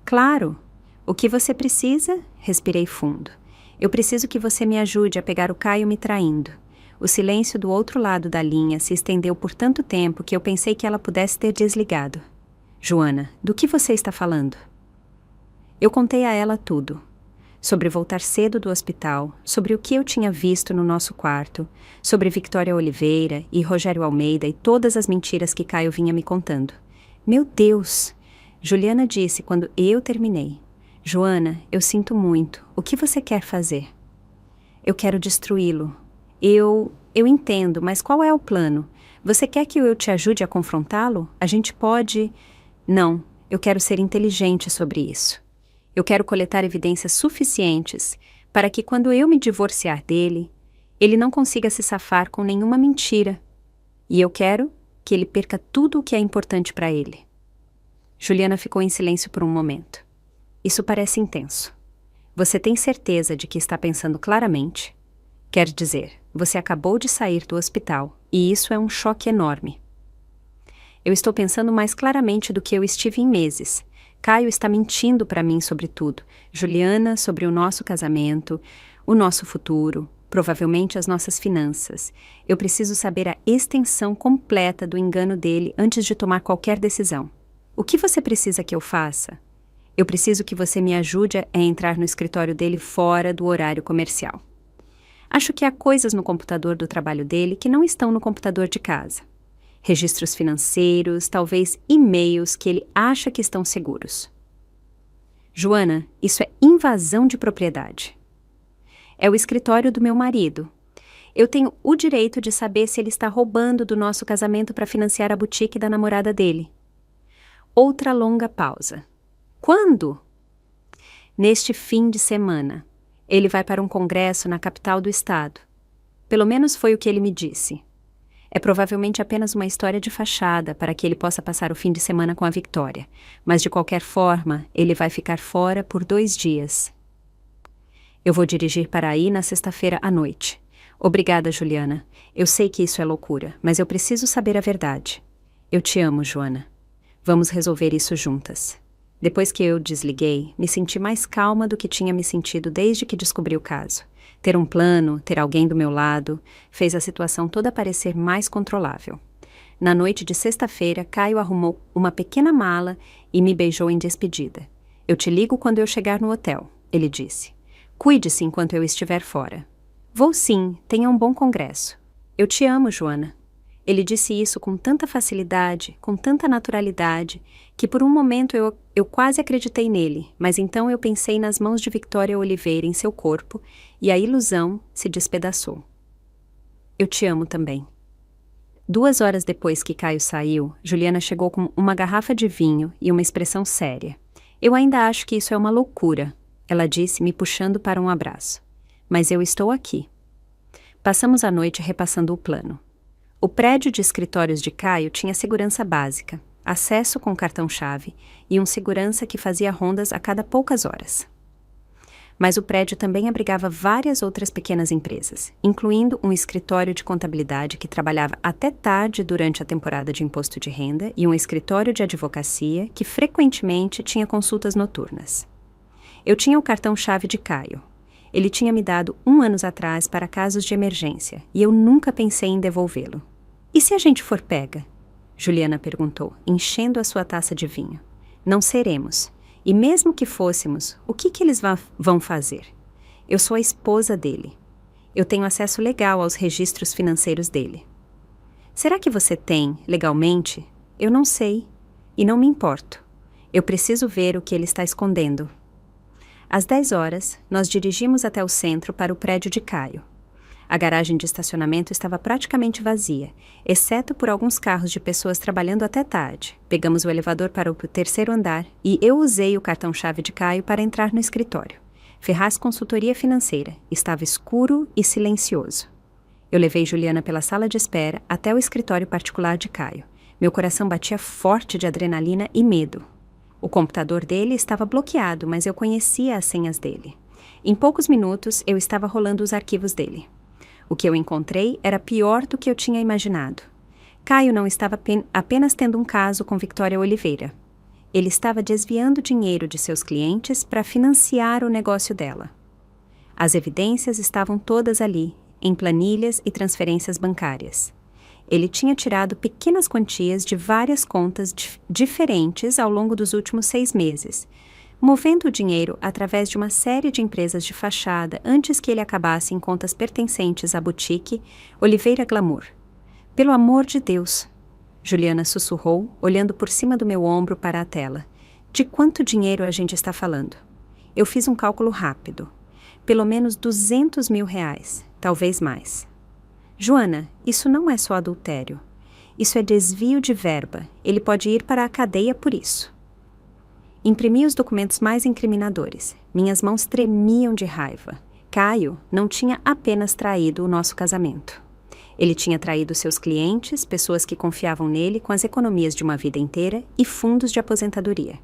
Claro, o que você precisa? Respirei fundo. Eu preciso que você me ajude a pegar o Caio me traindo. O silêncio do outro lado da linha se estendeu por tanto tempo que eu pensei que ela pudesse ter desligado. Joana, do que você está falando? Eu contei a ela tudo. Sobre voltar cedo do hospital, sobre o que eu tinha visto no nosso quarto, sobre Victoria Oliveira e Rogério Almeida e todas as mentiras que Caio vinha me contando. Meu Deus! Juliana disse quando eu terminei. Joana, eu sinto muito. O que você quer fazer? Eu quero destruí-lo. Eu entendo, mas qual é o plano? Você quer que eu te ajude a confrontá-lo? A gente pode... Não, eu quero ser inteligente sobre isso. Eu quero coletar evidências suficientes para que quando eu me divorciar dele, ele não consiga se safar com nenhuma mentira. E eu quero que ele perca tudo o que é importante para ele. Juliana ficou em silêncio por um momento. Isso parece intenso. Você tem certeza de que está pensando claramente? Quer dizer, você acabou de sair do hospital, e isso é um choque enorme. Eu estou pensando mais claramente do que eu estive em meses. Caio está mentindo para mim sobre tudo. Juliana, sobre o nosso casamento, o nosso futuro, provavelmente as nossas finanças. Eu preciso saber a extensão completa do engano dele antes de tomar qualquer decisão. O que você precisa que eu faça? Eu preciso que você me ajude a entrar no escritório dele fora do horário comercial. Acho que há coisas no computador do trabalho dele que não estão no computador de casa. Registros financeiros, talvez e-mails que ele acha que estão seguros. Joana, isso é invasão de propriedade. É o escritório do meu marido. Eu tenho o direito de saber se ele está roubando do nosso casamento para financiar a boutique da namorada dele. Outra longa pausa. Quando? Neste fim de semana. Ele vai para um congresso na capital do estado. Pelo menos foi o que ele me disse. É provavelmente apenas uma história de fachada para que ele possa passar o fim de semana com a Victoria, mas de qualquer forma, ele vai ficar fora por 2 dias. Eu vou dirigir para aí na sexta-feira à noite. Obrigada, Juliana. Eu sei que isso é loucura, mas eu preciso saber a verdade. Eu te amo, Joana. Vamos resolver isso juntas. Depois que eu desliguei, me senti mais calma do que tinha me sentido desde que descobri o caso. Ter um plano, ter alguém do meu lado, fez a situação toda parecer mais controlável. Na noite de sexta-feira, Caio arrumou uma pequena mala e me beijou em despedida. Eu te ligo quando eu chegar no hotel, ele disse. Cuide-se enquanto eu estiver fora. Vou sim, tenha um bom congresso. Eu te amo, Joana. Ele disse isso com tanta facilidade, com tanta naturalidade, que por um momento eu quase acreditei nele, mas então eu pensei nas mãos de Victoria Oliveira em seu corpo e a ilusão se despedaçou. Eu te amo também. 2 horas depois que Caio saiu, Juliana chegou com uma garrafa de vinho e uma expressão séria. Eu ainda acho que isso é uma loucura, ela disse, me puxando para um abraço. Mas eu estou aqui. Passamos a noite repassando o plano. O prédio de escritórios de Caio tinha segurança básica, acesso com cartão-chave e um segurança que fazia rondas a cada poucas horas. Mas o prédio também abrigava várias outras pequenas empresas, incluindo um escritório de contabilidade que trabalhava até tarde durante a temporada de imposto de renda e um escritório de advocacia que frequentemente tinha consultas noturnas. Eu tinha o cartão-chave de Caio. Ele tinha me dado 1 ano atrás para casos de emergência e eu nunca pensei em devolvê-lo. E se a gente for pega? Juliana perguntou, enchendo a sua taça de vinho. Não seremos. E mesmo que fôssemos, o que eles vão fazer? Eu sou a esposa dele. Eu tenho acesso legal aos registros financeiros dele. Será que você tem, legalmente? Eu não sei. E não me importo. Eu preciso ver o que ele está escondendo. Às 10 horas, nós dirigimos até o centro para o prédio de Caio. A garagem de estacionamento estava praticamente vazia, exceto por alguns carros de pessoas trabalhando até tarde. Pegamos o elevador para o 3º andar e eu usei o cartão-chave de Caio para entrar no escritório. Ferraz Consultoria Financeira. Estava escuro e silencioso. Eu levei Juliana pela sala de espera até o escritório particular de Caio. Meu coração batia forte de adrenalina e medo. O computador dele estava bloqueado, mas eu conhecia as senhas dele. Em poucos minutos, eu estava rolando os arquivos dele. O que eu encontrei era pior do que eu tinha imaginado. Caio não estava apenas tendo um caso com Victoria Oliveira. Ele estava desviando dinheiro de seus clientes para financiar o negócio dela. As evidências estavam todas ali, em planilhas e transferências bancárias. Ele tinha tirado pequenas quantias de várias contas diferentes ao longo dos últimos 6 meses, movendo o dinheiro através de uma série de empresas de fachada antes que ele acabasse em contas pertencentes à boutique Oliveira Glamour. Pelo amor de Deus! Juliana sussurrou, olhando por cima do meu ombro para a tela. De quanto dinheiro a gente está falando? Eu fiz um cálculo rápido. Pelo menos 200 mil reais, talvez mais. Joana, isso não é só adultério. Isso é desvio de verba. Ele pode ir para a cadeia por isso. Imprimi os documentos mais incriminadores. Minhas mãos tremiam de raiva. Caio não tinha apenas traído o nosso casamento. Ele tinha traído seus clientes, pessoas que confiavam nele com as economias de uma vida inteira e fundos de aposentadoria.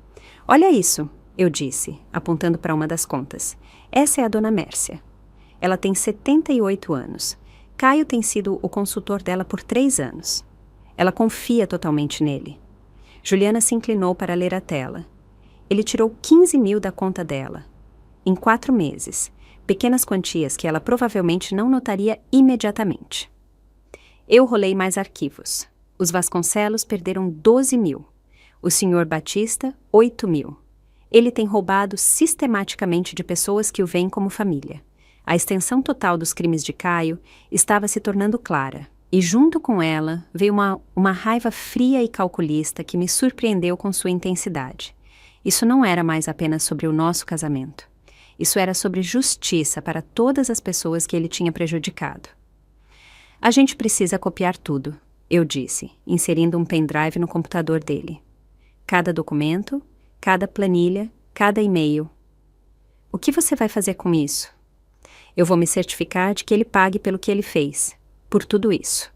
Olha isso, eu disse, apontando para uma das contas. Essa é a dona Mércia. Ela tem 78 anos. Caio tem sido o consultor dela por 3 anos. Ela confia totalmente nele. Juliana se inclinou para ler a tela. Ele tirou 15 mil da conta dela. Em 4 meses. Pequenas quantias que ela provavelmente não notaria imediatamente. Eu rolei mais arquivos. Os Vasconcelos perderam 12 mil. O Sr. Batista, 8 mil. Ele tem roubado sistematicamente de pessoas que o veem como família. A extensão total dos crimes de Caio estava se tornando clara, e junto com ela veio uma raiva fria e calculista que me surpreendeu com sua intensidade. Isso não era mais apenas sobre o nosso casamento. Isso era sobre justiça para todas as pessoas que ele tinha prejudicado. A gente precisa copiar tudo, eu disse, inserindo um pendrive no computador dele. Cada documento, cada planilha, cada e-mail. O que você vai fazer com isso? Eu vou me certificar de que ele pague pelo que ele fez, por tudo isso.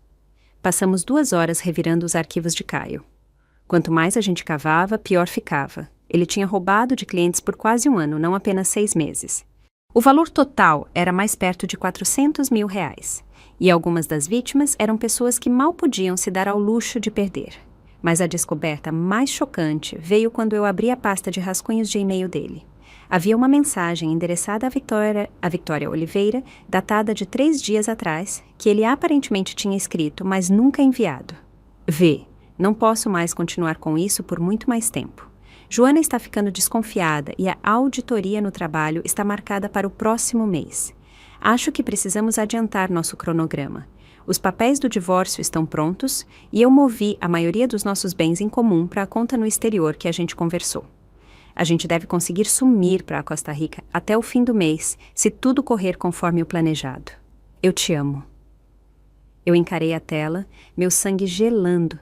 Passamos 2 horas revirando os arquivos de Caio. Quanto mais a gente cavava, pior ficava. Ele tinha roubado de clientes por quase 1 ano, não apenas 6 meses. O valor total era mais perto de 400 mil reais. E algumas das vítimas eram pessoas que mal podiam se dar ao luxo de perder. Mas a descoberta mais chocante veio quando eu abri a pasta de rascunhos de e-mail dele. Havia uma mensagem endereçada à Victoria Oliveira, datada de 3 dias atrás, que ele aparentemente tinha escrito, mas nunca enviado. Vê, não posso mais continuar com isso por muito mais tempo. Joana está ficando desconfiada e a auditoria no trabalho está marcada para o próximo mês. Acho que precisamos adiantar nosso cronograma. Os papéis do divórcio estão prontos e eu movi a maioria dos nossos bens em comum para a conta no exterior que a gente conversou. A gente deve conseguir sumir para a Costa Rica até o fim do mês, se tudo correr conforme o planejado. Eu te amo. Eu encarei a tela, meu sangue gelando.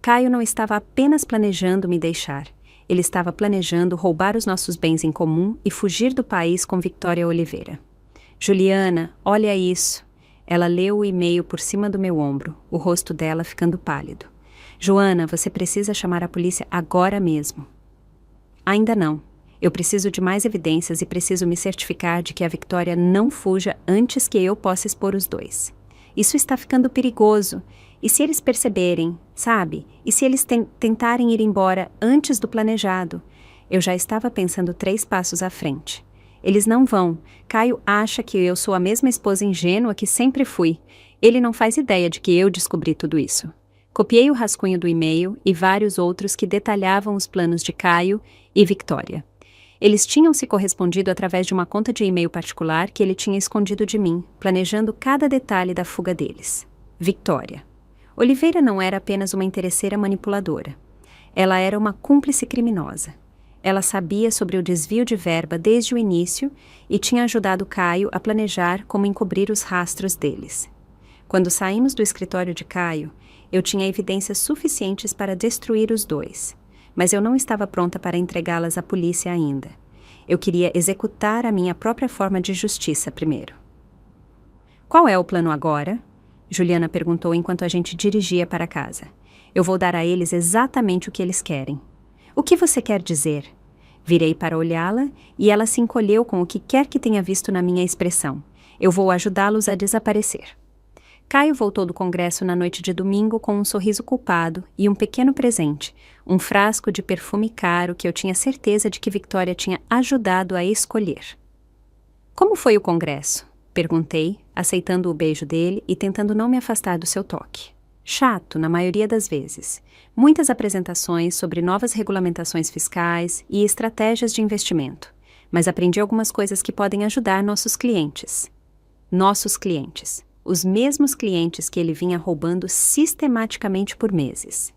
Caio não estava apenas planejando me deixar. Ele estava planejando roubar os nossos bens em comum e fugir do país com Victoria Oliveira. Juliana, olha isso. Ela leu o e-mail por cima do meu ombro, o rosto dela ficando pálido. Joana, você precisa chamar a polícia agora mesmo. Ainda não. Eu preciso de mais evidências e preciso me certificar de que a Victoria não fuja antes que eu possa expor os dois. Isso está ficando perigoso. E se eles perceberem, sabe? E se eles tentarem ir embora antes do planejado? Eu já estava pensando 3 passos à frente. Eles não vão. Caio acha que eu sou a mesma esposa ingênua que sempre fui. Ele não faz ideia de que eu descobri tudo isso. Copiei o rascunho do e-mail e vários outros que detalhavam os planos de Caio e Victoria. Eles tinham se correspondido através de uma conta de e-mail particular que ele tinha escondido de mim, planejando cada detalhe da fuga deles. Victoria. Oliveira não era apenas uma interesseira manipuladora. Ela era uma cúmplice criminosa. Ela sabia sobre o desvio de verba desde o início e tinha ajudado Caio a planejar como encobrir os rastros deles. Quando saímos do escritório de Caio, eu tinha evidências suficientes para destruir os dois, mas eu não estava pronta para entregá-las à polícia ainda. Eu queria executar a minha própria forma de justiça primeiro. Qual é o plano agora? Juliana perguntou enquanto a gente dirigia para casa. Eu vou dar a eles exatamente o que eles querem. O que você quer dizer? Virei para olhá-la e ela se encolheu com o que quer que tenha visto na minha expressão. Eu vou ajudá-los a desaparecer. Caio voltou do congresso na noite de domingo com um sorriso culpado e um pequeno presente, um frasco de perfume caro que eu tinha certeza de que Victoria tinha ajudado a escolher. Como foi o congresso? Perguntei, aceitando o beijo dele e tentando não me afastar do seu toque. Chato, na maioria das vezes. Muitas apresentações sobre novas regulamentações fiscais e estratégias de investimento. Mas aprendi algumas coisas que podem ajudar nossos clientes. Nossos clientes. Os mesmos clientes que ele vinha roubando sistematicamente por meses.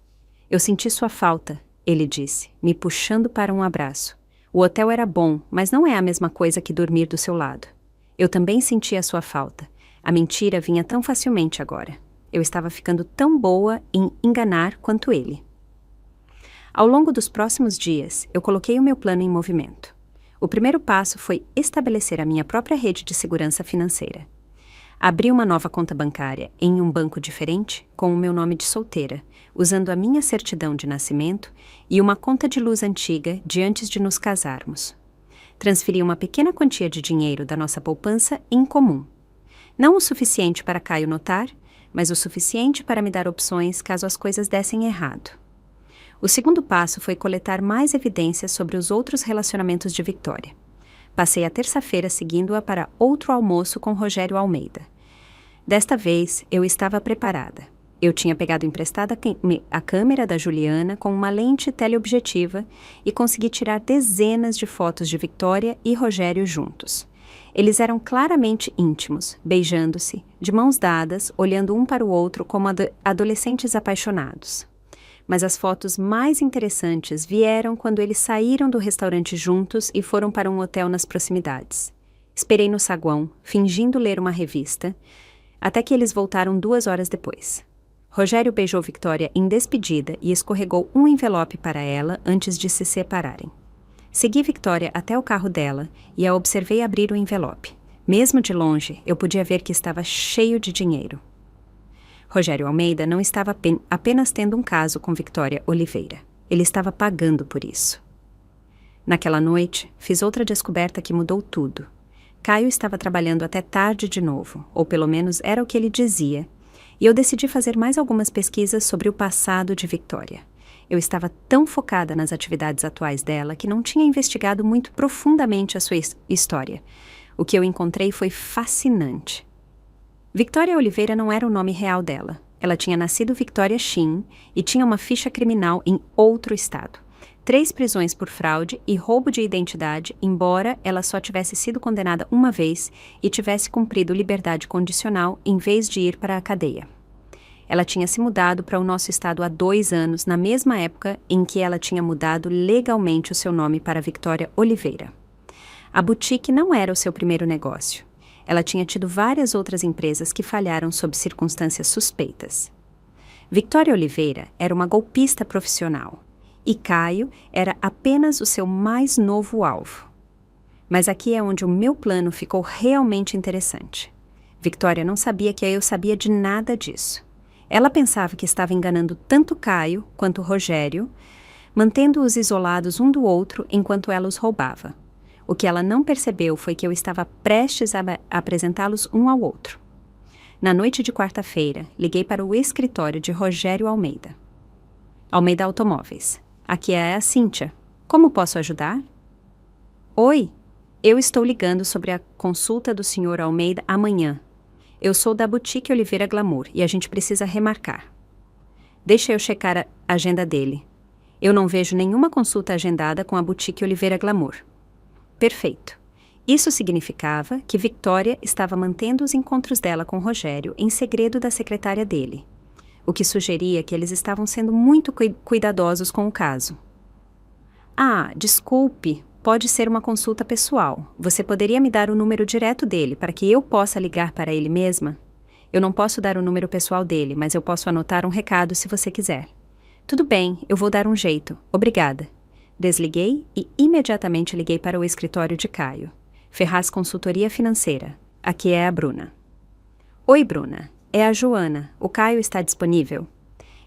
Eu senti sua falta, ele disse, me puxando para um abraço. O hotel era bom, mas não é a mesma coisa que dormir do seu lado. Eu também sentia a sua falta. A mentira vinha tão facilmente agora. Eu estava ficando tão boa em enganar quanto ele. Ao longo dos próximos dias, eu coloquei o meu plano em movimento. O primeiro passo foi estabelecer a minha própria rede de segurança financeira. Abri uma nova conta bancária em um banco diferente com o meu nome de solteira, usando a minha certidão de nascimento e uma conta de luz antiga de antes de nos casarmos. Transferi uma pequena quantia de dinheiro da nossa poupança em comum. Não o suficiente para Caio notar, mas o suficiente para me dar opções caso as coisas dessem errado. O segundo passo foi coletar mais evidências sobre os outros relacionamentos de Victoria. Passei a terça-feira seguindo-a para outro almoço com Rogério Almeida. Desta vez, eu estava preparada. Eu tinha pegado emprestada a câmera da Juliana com uma lente teleobjetiva e consegui tirar dezenas de fotos de Victoria e Rogério juntos. Eles eram claramente íntimos, beijando-se, de mãos dadas, olhando um para o outro como adolescentes apaixonados. Mas as fotos mais interessantes vieram quando eles saíram do restaurante juntos e foram para um hotel nas proximidades. Esperei no saguão, fingindo ler uma revista, até que eles voltaram 2 horas depois. Rogério beijou Victoria em despedida e escorregou um envelope para ela antes de se separarem. Segui Victoria até o carro dela e a observei abrir o envelope. Mesmo de longe, eu podia ver que estava cheio de dinheiro. Rogério Almeida não estava apenas tendo um caso com Victoria Oliveira. Ele estava pagando por isso. Naquela noite, fiz outra descoberta que mudou tudo. Caio estava trabalhando até tarde de novo, ou pelo menos era o que ele dizia, e eu decidi fazer mais algumas pesquisas sobre o passado de Victoria. Eu estava tão focada nas atividades atuais dela que não tinha investigado muito profundamente a sua história. O que eu encontrei foi fascinante. Victoria Oliveira não era o nome real dela. Ela tinha nascido Victoria Shin e tinha uma ficha criminal em outro estado. 3 prisões por fraude e roubo de identidade, embora ela só tivesse sido condenada uma vez e tivesse cumprido liberdade condicional em vez de ir para a cadeia. Ela tinha se mudado para o nosso estado há 2 anos, na mesma época em que ela tinha mudado legalmente o seu nome para Victoria Oliveira. A boutique não era o seu primeiro negócio. Ela tinha tido várias outras empresas que falharam sob circunstâncias suspeitas. Victoria Oliveira era uma golpista profissional e Caio era apenas o seu mais novo alvo. Mas aqui é onde o meu plano ficou realmente interessante. Victoria não sabia que eu sabia de nada disso. Ela pensava que estava enganando tanto Caio quanto Rogério, mantendo-os isolados um do outro enquanto ela os roubava. O que ela não percebeu foi que eu estava prestes a apresentá-los um ao outro. Na noite de quarta-feira, liguei para o escritório de Rogério Almeida. Almeida Automóveis. Aqui é a Cíntia. Como posso ajudar? Oi, eu estou ligando sobre a consulta do Sr. Almeida amanhã. Eu sou da Boutique Oliveira Glamour e a gente precisa remarcar. Deixa eu checar a agenda dele. Eu não vejo nenhuma consulta agendada com a Boutique Oliveira Glamour. Perfeito. Isso significava que Victoria estava mantendo os encontros dela com Rogério em segredo da secretária dele, o que sugeria que eles estavam sendo muito cuidadosos com o caso. Ah, desculpe, pode ser uma consulta pessoal. Você poderia me dar o número direto dele para que eu possa ligar para ele mesma? Eu não posso dar o número pessoal dele, mas eu posso anotar um recado se você quiser. Tudo bem, eu vou dar um jeito. Obrigada. Desliguei e imediatamente liguei para o escritório de Caio. Ferraz Consultoria Financeira. Aqui é a Bruna. Oi, Bruna. É a Joana. O Caio está disponível?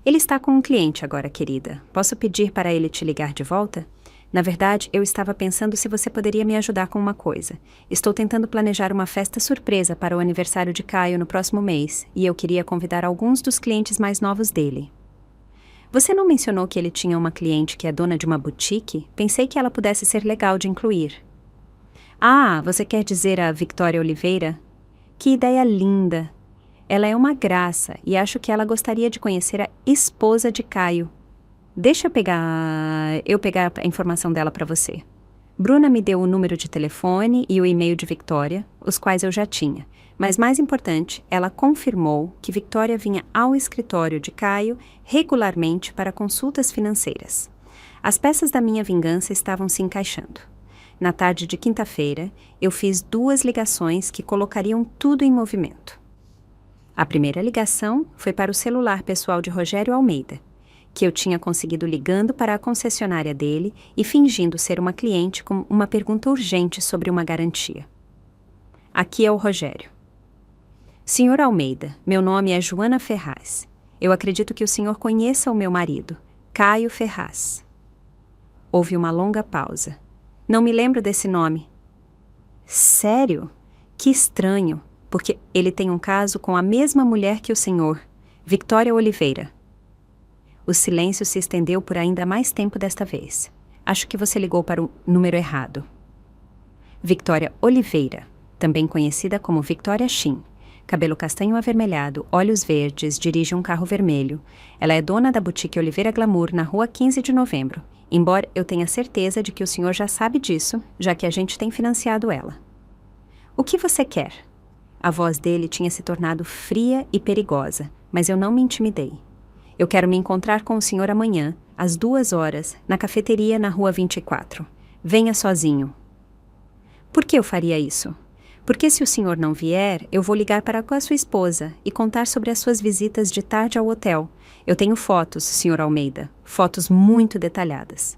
Ele está com um cliente agora, querida. Posso pedir para ele te ligar de volta? Na verdade, eu estava pensando se você poderia me ajudar com uma coisa. Estou tentando planejar uma festa surpresa para o aniversário de Caio no próximo mês e eu queria convidar alguns dos clientes mais novos dele. Você não mencionou que ele tinha uma cliente que é dona de uma boutique? Pensei que ela pudesse ser legal de incluir. Ah, você quer dizer a Victoria Oliveira? Que ideia linda! Ela é uma graça e acho que ela gostaria de conhecer a esposa de Caio. Deixa eu pegar a informação dela para você. Bruna me deu o número de telefone e o e-mail de Victoria, os quais eu já tinha. Mas mais importante, ela confirmou que Victoria vinha ao escritório de Caio regularmente para consultas financeiras. As peças da minha vingança estavam se encaixando. Na tarde de quinta-feira, eu fiz 2 ligações que colocariam tudo em movimento. A primeira ligação foi para o celular pessoal de Rogério Almeida, que eu tinha conseguido ligando para a concessionária dele e fingindo ser uma cliente com uma pergunta urgente sobre uma garantia. Aqui é o Rogério. Senhor Almeida, meu nome é Joana Ferraz. Eu acredito que o senhor conheça o meu marido, Caio Ferraz. Houve uma longa pausa. Não me lembro desse nome. Sério? Que estranho, porque ele tem um caso com a mesma mulher que o senhor, Victoria Oliveira. O silêncio se estendeu por ainda mais tempo desta vez. Acho que você ligou para o número errado. Victoria Oliveira, também conhecida como Victoria Shin. Cabelo castanho avermelhado, olhos verdes, dirige um carro vermelho. Ela é dona da boutique Oliveira Glamour na rua 15 de novembro. Embora eu tenha certeza de que o senhor já sabe disso, já que a gente tem financiado ela. O que você quer? A voz dele tinha se tornado fria e perigosa, mas eu não me intimidei. Eu quero me encontrar com o senhor amanhã, às 2h, na cafeteria na rua 24. Venha sozinho. Por que eu faria isso? Porque se o senhor não vier, eu vou ligar para com a sua esposa e contar sobre as suas visitas de tarde ao hotel. Eu tenho fotos, senhor Almeida, fotos muito detalhadas.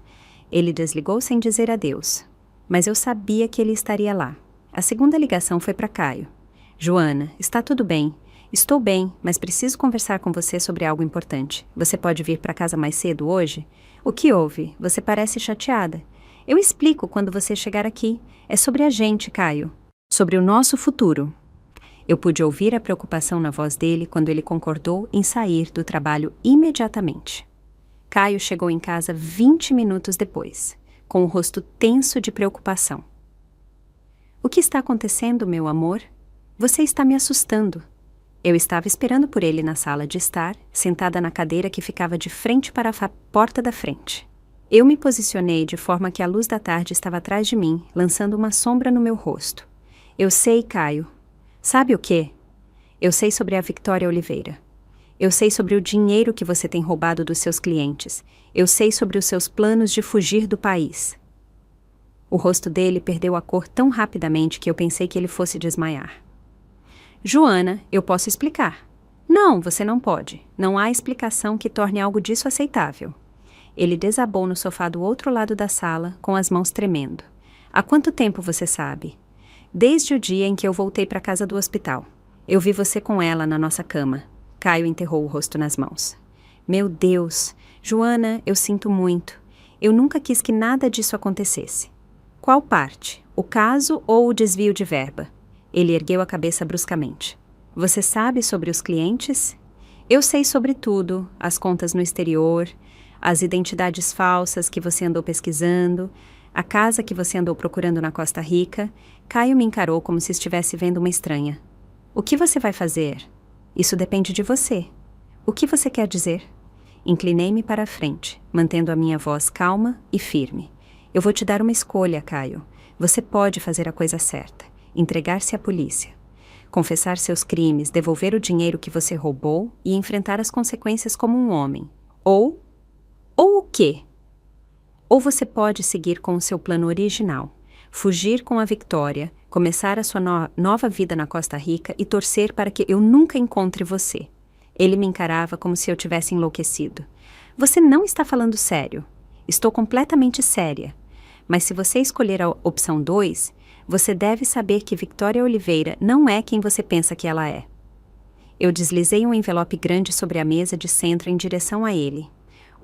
Ele desligou sem dizer adeus, mas eu sabia que ele estaria lá. A segunda ligação foi para Caio. Joana, está tudo bem? Estou bem, mas preciso conversar com você sobre algo importante. Você pode vir para casa mais cedo hoje? O que houve? Você parece chateada. Eu explico quando você chegar aqui. É sobre a gente, Caio. Sobre o nosso futuro. Eu pude ouvir a preocupação na voz dele quando ele concordou em sair do trabalho imediatamente. Caio chegou em casa 20 minutos depois, com o rosto tenso de preocupação. O que está acontecendo, meu amor? Você está me assustando. Eu estava esperando por ele na sala de estar, sentada na cadeira que ficava de frente para a porta da frente. Eu me posicionei de forma que a luz da tarde estava atrás de mim, lançando uma sombra no meu rosto. Eu sei, Caio. Sabe o quê? Eu sei sobre a Victoria Oliveira. Eu sei sobre o dinheiro que você tem roubado dos seus clientes. Eu sei sobre os seus planos de fugir do país. O rosto dele perdeu a cor tão rapidamente que eu pensei que ele fosse desmaiar. Joana, eu posso explicar. Não, você não pode. Não há explicação que torne algo disso aceitável. Ele desabou no sofá do outro lado da sala, com as mãos tremendo. Há quanto tempo você sabe? Desde o dia em que eu voltei para casa do hospital. Eu vi você com ela na nossa cama. Caio enterrou o rosto nas mãos. Meu Deus! Joana, eu sinto muito. Eu nunca quis que nada disso acontecesse. Qual parte? O caso ou o desvio de verba? Ele ergueu a cabeça bruscamente. Você sabe sobre os clientes? Eu sei sobre tudo, as contas no exterior, as identidades falsas que você andou pesquisando, a casa que você andou procurando na Costa Rica. Caio me encarou como se estivesse vendo uma estranha. O que você vai fazer? Isso depende de você. O que você quer dizer? Inclinei-me para a frente, mantendo a minha voz calma e firme. Eu vou te dar uma escolha, Caio. Você pode fazer a coisa certa, entregar-se à polícia, confessar seus crimes, devolver o dinheiro que você roubou e enfrentar as consequências como um homem. Ou o quê? Ou você pode seguir com o seu plano original, fugir com a Victoria, começar a sua nova vida na Costa Rica e torcer para que eu nunca encontre você. Ele me encarava como se eu tivesse enlouquecido. Você não está falando sério. Estou completamente séria. Mas se você escolher a opção 2, você deve saber que Victoria Oliveira não é quem você pensa que ela é. Eu deslizei um envelope grande sobre a mesa de centro em direção a ele.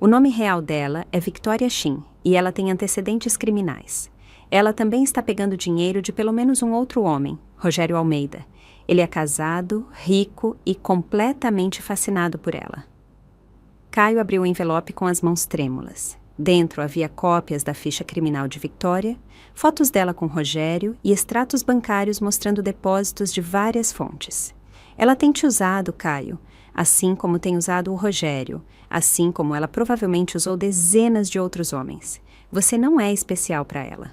O nome real dela é Victoria Shin e ela tem antecedentes criminais. Ela também está pegando dinheiro de pelo menos um outro homem, Rogério Almeida. Ele é casado, rico e completamente fascinado por ela. Caio abriu o envelope com as mãos trêmulas. Dentro havia cópias da ficha criminal de Victoria, fotos dela com Rogério e extratos bancários mostrando depósitos de várias fontes. Ela tem te usado, Caio, assim como tem usado o Rogério, assim como ela provavelmente usou dezenas de outros homens. Você não é especial para ela.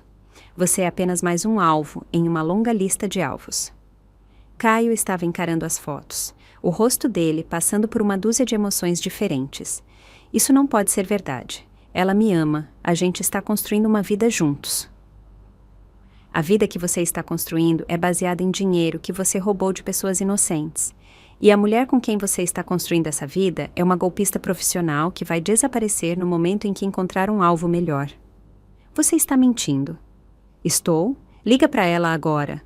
Você é apenas mais um alvo em uma longa lista de alvos. Caio estava encarando as fotos, o rosto dele passando por uma dúzia de emoções diferentes. Isso não pode ser verdade. Ela me ama, a gente está construindo uma vida juntos. A vida que você está construindo é baseada em dinheiro que você roubou de pessoas inocentes. E a mulher com quem você está construindo essa vida é uma golpista profissional que vai desaparecer no momento em que encontrar um alvo melhor. Você está mentindo. Estou? Liga para ela agora.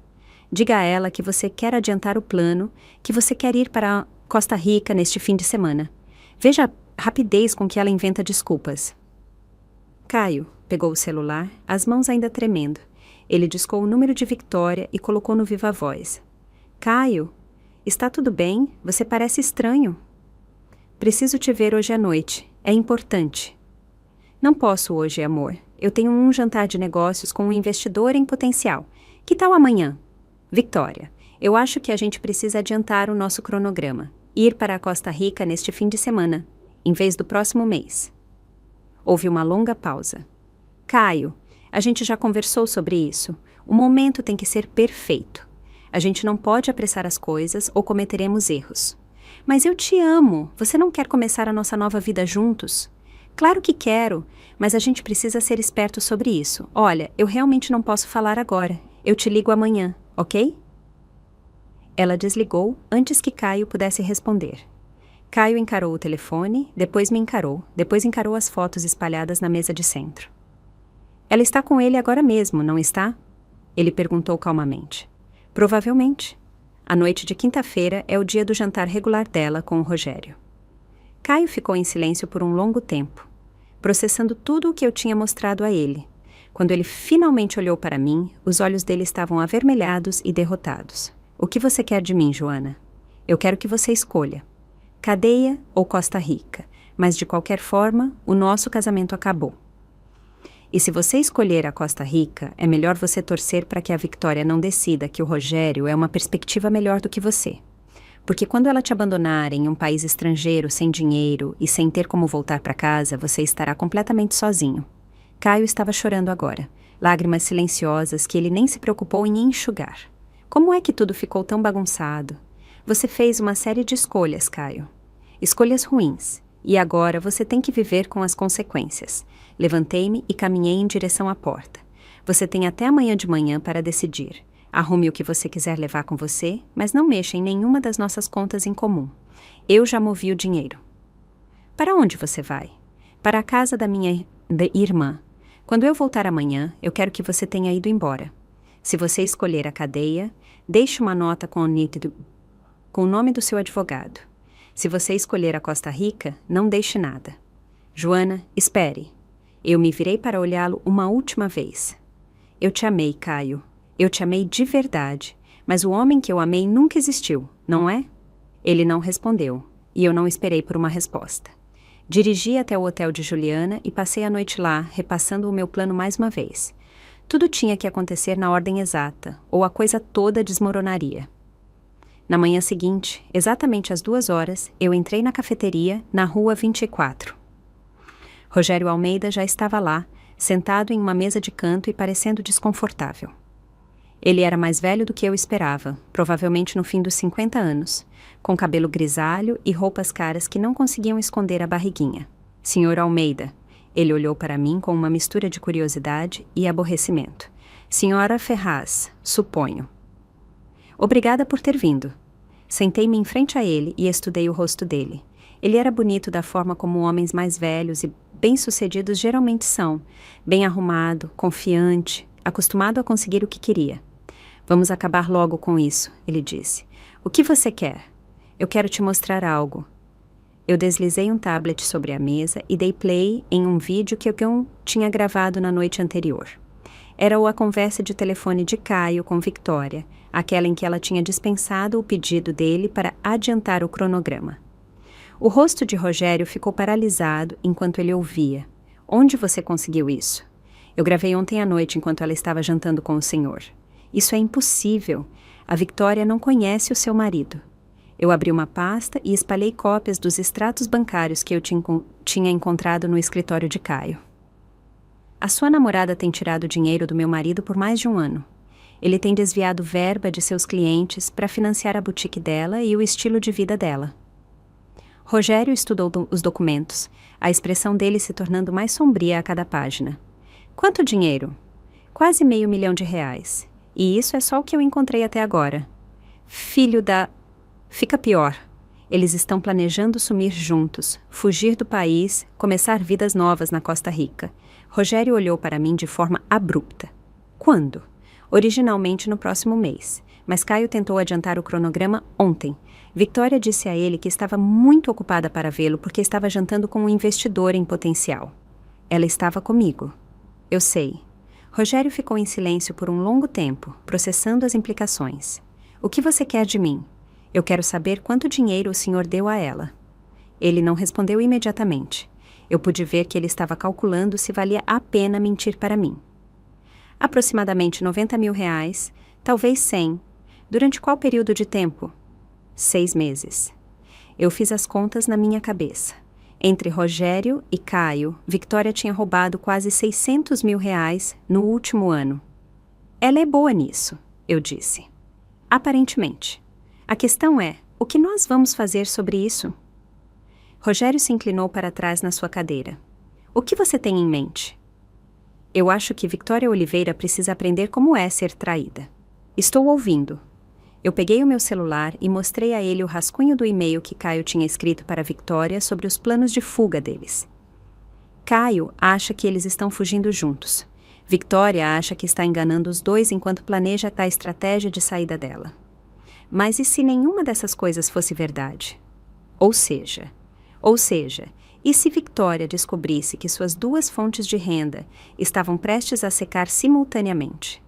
Diga a ela que você quer adiantar o plano, que você quer ir para Costa Rica neste fim de semana. Veja a rapidez com que ela inventa desculpas. Caio pegou o celular, as mãos ainda tremendo. Ele discou o número de Victoria e colocou no viva voz. Caio, está tudo bem? Você parece estranho. Preciso te ver hoje à noite. É importante. Não posso hoje, amor. Eu tenho um jantar de negócios com um investidor em potencial. Que tal amanhã? Victoria, eu acho que a gente precisa adiantar o nosso cronograma. Ir para a Costa Rica neste fim de semana, em vez do próximo mês. Houve uma longa pausa. Caio, a gente já conversou sobre isso. O momento tem que ser perfeito. A gente não pode apressar as coisas ou cometeremos erros. Mas eu te amo. Você não quer começar a nossa nova vida juntos? Claro que quero, mas a gente precisa ser esperto sobre isso. Olha, eu realmente não posso falar agora. Eu te ligo amanhã, ok? Ela desligou antes que Caio pudesse responder. Caio encarou o telefone, depois me encarou, depois encarou as fotos espalhadas na mesa de centro. Ela está com ele agora mesmo, não está? Ele perguntou calmamente. Provavelmente. A noite de quinta-feira é o dia do jantar regular dela com o Rogério. Caio ficou em silêncio por um longo tempo, processando tudo o que eu tinha mostrado a ele. Quando ele finalmente olhou para mim, os olhos dele estavam avermelhados e derrotados. O que você quer de mim, Joana? Eu quero que você escolha. Cadeia ou Costa Rica, mas de qualquer forma, o nosso casamento acabou. E se você escolher a Costa Rica, é melhor você torcer para que a Victoria não decida que o Rogério é uma perspectiva melhor do que você. Porque quando ela te abandonar em um país estrangeiro, sem dinheiro e sem ter como voltar para casa, você estará completamente sozinho. Caio estava chorando agora, lágrimas silenciosas que ele nem se preocupou em enxugar. Como é que tudo ficou tão bagunçado? Você fez uma série de escolhas, Caio. Escolhas ruins. E agora você tem que viver com as consequências. Levantei-me e caminhei em direção à porta. Você tem até amanhã de manhã para decidir. Arrume o que você quiser levar com você, mas não mexa em nenhuma das nossas contas em comum. Eu já movi o dinheiro. Para onde você vai? Para a casa da minha irmã. Quando eu voltar amanhã, eu quero que você tenha ido embora. Se você escolher a cadeia, deixe uma nota com o nome do seu advogado. Se você escolher a Costa Rica, não deixe nada. Joana, espere. Eu me virei para olhá-lo uma última vez. Eu te amei, Caio. Eu te amei de verdade. Mas o homem que eu amei nunca existiu, não é? Ele não respondeu, e eu não esperei por uma resposta. Dirigi até o hotel de Juliana e passei a noite lá, repassando o meu plano mais uma vez. Tudo tinha que acontecer na ordem exata, ou a coisa toda desmoronaria. Na manhã seguinte, exatamente às 2h, eu entrei na cafeteria, na rua 24. Rogério Almeida já estava lá, sentado em uma mesa de canto e parecendo desconfortável. Ele era mais velho do que eu esperava, provavelmente no fim dos 50 anos, com cabelo grisalho e roupas caras que não conseguiam esconder a barriguinha. Senhor Almeida, ele olhou para mim com uma mistura de curiosidade e aborrecimento. Senhora Ferraz, suponho. Obrigada por ter vindo. Sentei-me em frente a ele e estudei o rosto dele. Ele era bonito da forma como homens mais velhos e bem-sucedidos geralmente são, bem arrumado, confiante, acostumado a conseguir o que queria. Vamos acabar logo com isso, ele disse. O que você quer? Eu quero te mostrar algo. Eu deslizei um tablet sobre a mesa e dei play em um vídeo que eu tinha gravado na noite anterior. Era a conversa de telefone de Caio com Victoria, aquela em que ela tinha dispensado o pedido dele para adiantar o cronograma. O rosto de Rogério ficou paralisado enquanto ele ouvia. Onde você conseguiu isso? Eu gravei ontem à noite enquanto ela estava jantando com o senhor. Isso é impossível. A Victoria não conhece o seu marido. Eu abri uma pasta e espalhei cópias dos extratos bancários que eu tinha encontrado no escritório de Caio. A sua namorada tem tirado dinheiro do meu marido por mais de um ano. Ele tem desviado verba de seus clientes para financiar a boutique dela e o estilo de vida dela. Rogério estudou os documentos, a expressão dele se tornando mais sombria a cada página. Quanto dinheiro? Quase R$500 mil. E isso é só o que eu encontrei até agora. Filho da... Fica pior. Eles estão planejando sumir juntos, fugir do país, começar vidas novas na Costa Rica. Rogério olhou para mim de forma abrupta. Quando? Originalmente no próximo mês. mas Caio tentou adiantar o cronograma ontem. Victoria disse a ele que estava muito ocupada para vê-lo porque estava jantando com um investidor em potencial. Ela estava comigo. Eu sei. Rogério ficou em silêncio por um longo tempo, processando as implicações. O que você quer de mim? Eu quero saber quanto dinheiro o senhor deu a ela. Ele não respondeu imediatamente. Eu pude ver que ele estava calculando se valia a pena mentir para mim. Aproximadamente R$ 90.000, talvez 100. Durante qual período de tempo? 6 meses. Eu fiz as contas na minha cabeça. Entre Rogério e Caio, Victoria tinha roubado quase R$ 600.000 no último ano. Ela é boa nisso, eu disse. Aparentemente. A questão é, o que nós vamos fazer sobre isso? Rogério se inclinou para trás na sua cadeira. O que você tem em mente? Eu acho que Victoria Oliveira precisa aprender como é ser traída. Estou ouvindo. Eu peguei o meu celular e mostrei a ele o rascunho do e-mail que Caio tinha escrito para Victoria sobre os planos de fuga deles. Caio acha que eles estão fugindo juntos. Victoria acha que está enganando os dois enquanto planeja a estratégia de saída dela. Mas e se nenhuma dessas coisas fosse verdade? Ou seja, e se Victoria descobrisse que suas duas fontes de renda estavam prestes a secar simultaneamente?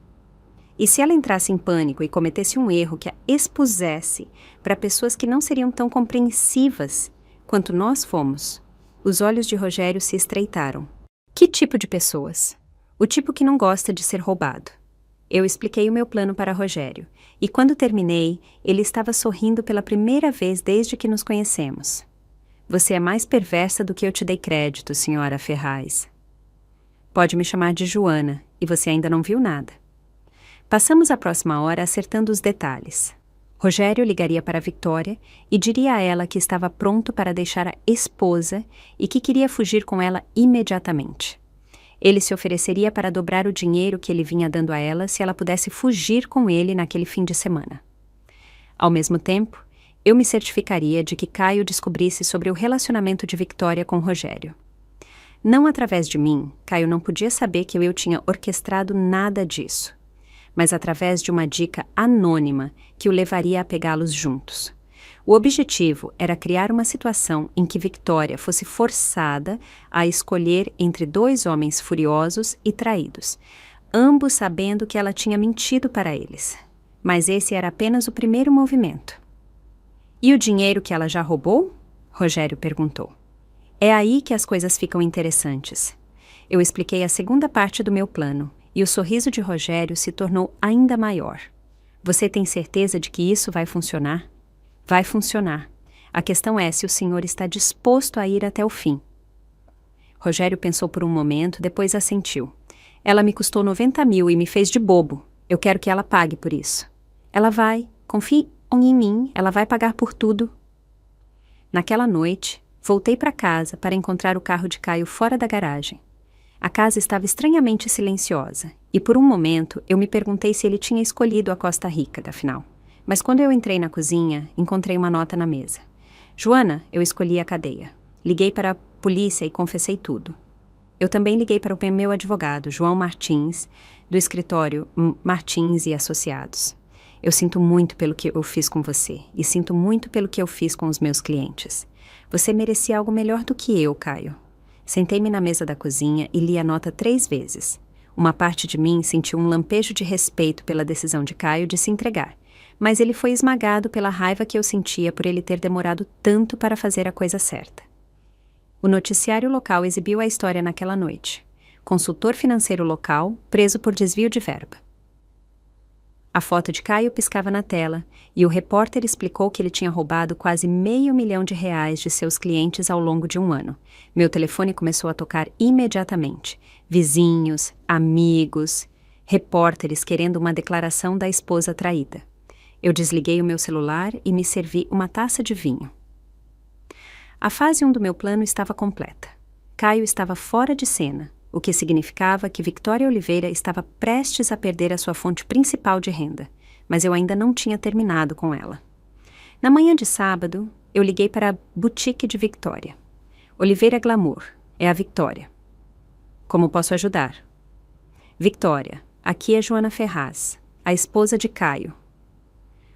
E se ela entrasse em pânico e cometesse um erro que a expusesse para pessoas que não seriam tão compreensivas quanto nós fomos? Os olhos de Rogério se estreitaram. Que tipo de pessoas? O tipo que não gosta de ser roubado. Eu expliquei o meu plano para Rogério, e quando terminei, ele estava sorrindo pela primeira vez desde que nos conhecemos. Você é mais perversa do que eu te dei crédito, senhora Ferraz. Pode me chamar de Joana, e você ainda não viu nada. Passamos a próxima hora acertando os detalhes. Rogério ligaria para Victoria e diria a ela que estava pronto para deixar a esposa e que queria fugir com ela imediatamente. Ele se ofereceria para dobrar o dinheiro que ele vinha dando a ela se ela pudesse fugir com ele naquele fim de semana. Ao mesmo tempo, eu me certificaria de que Caio descobrisse sobre o relacionamento de Victoria com Rogério. Não através de mim, Caio não podia saber que eu tinha orquestrado nada disso, mas através de uma dica anônima que o levaria a pegá-los juntos. O objetivo era criar uma situação em que Victoria fosse forçada a escolher entre dois homens furiosos e traídos, ambos sabendo que ela tinha mentido para eles. Mas esse era apenas o primeiro movimento. E o dinheiro que ela já roubou? Rogério perguntou. É aí que as coisas ficam interessantes. Eu expliquei a segunda parte do meu plano, e o sorriso de Rogério se tornou ainda maior. Você tem certeza de que isso vai funcionar? Vai funcionar. A questão é se o senhor está disposto a ir até o fim. Rogério pensou por um momento, depois assentiu. Ela me custou 90.000 e me fez de bobo. Eu quero que ela pague por isso. Ela vai. Confie em mim, ela vai pagar por tudo. Naquela noite, voltei para casa para encontrar o carro de Caio fora da garagem. A casa estava estranhamente silenciosa, e por um momento eu me perguntei se ele tinha escolhido a Costa Rica, afinal. Mas quando eu entrei na cozinha, encontrei uma nota na mesa. Joana, eu escolhi a cadeia. Liguei para a polícia e confessei tudo. Eu também liguei para o meu advogado, João Martins, do escritório Martins e Associados. Eu sinto muito pelo que eu fiz com você, e sinto muito pelo que eu fiz com os meus clientes. Você merecia algo melhor do que eu, Caio. Sentei-me na mesa da cozinha e li a nota 3 vezes. Uma parte de mim sentiu um lampejo de respeito pela decisão de Caio de se entregar, mas ele foi esmagado pela raiva que eu sentia por ele ter demorado tanto para fazer a coisa certa. O noticiário local exibiu a história naquela noite. Consultor financeiro local preso por desvio de verba. A foto de Caio piscava na tela, e o repórter explicou que ele tinha roubado quase R$500 mil de seus clientes ao longo de um ano. Meu telefone começou a tocar imediatamente. Vizinhos, amigos, repórteres querendo uma declaração da esposa traída. Eu desliguei o meu celular e me servi uma taça de vinho. A fase 1 do meu plano estava completa. Caio estava fora de cena, o que significava que Victoria Oliveira estava prestes a perder a sua fonte principal de renda, mas eu ainda não tinha terminado com ela. Na manhã de sábado, eu liguei para a boutique de Victoria. Oliveira Glamour, é a Victoria. Como posso ajudar? Victoria, aqui é Joana Ferraz, a esposa de Caio.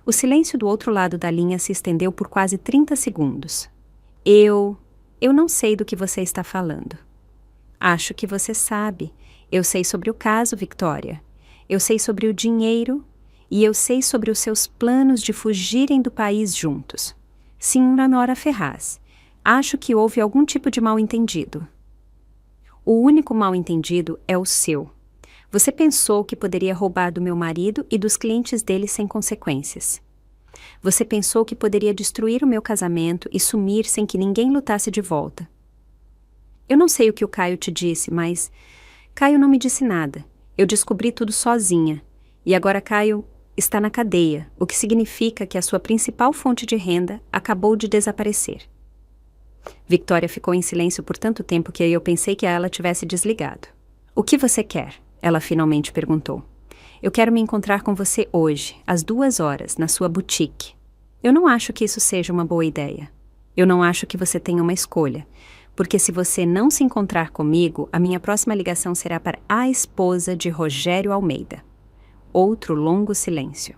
O silêncio do outro lado da linha se estendeu por quase 30 segundos. Eu não sei do que você está falando. Acho que você sabe. Eu sei sobre o caso, Victoria. Eu sei sobre o dinheiro e eu sei sobre os seus planos de fugirem do país juntos. Senhora Nora Ferraz, acho que houve algum tipo de mal-entendido. O único mal-entendido é o seu. Você pensou que poderia roubar do meu marido e dos clientes dele sem consequências. Você pensou que poderia destruir o meu casamento e sumir sem que ninguém lutasse de volta. Eu não sei o que o Caio te disse, mas Caio não me disse nada. Eu descobri tudo sozinha. E agora Caio está na cadeia, o que significa que a sua principal fonte de renda acabou de desaparecer. Victoria ficou em silêncio por tanto tempo que eu pensei que ela tivesse desligado. O que você quer? Ela finalmente perguntou. Eu quero me encontrar com você hoje, às 2h, na sua boutique. Eu não acho que isso seja uma boa ideia. Eu não acho que você tenha uma escolha, porque se você não se encontrar comigo, a minha próxima ligação será para a esposa de Rogério Almeida. Outro longo silêncio.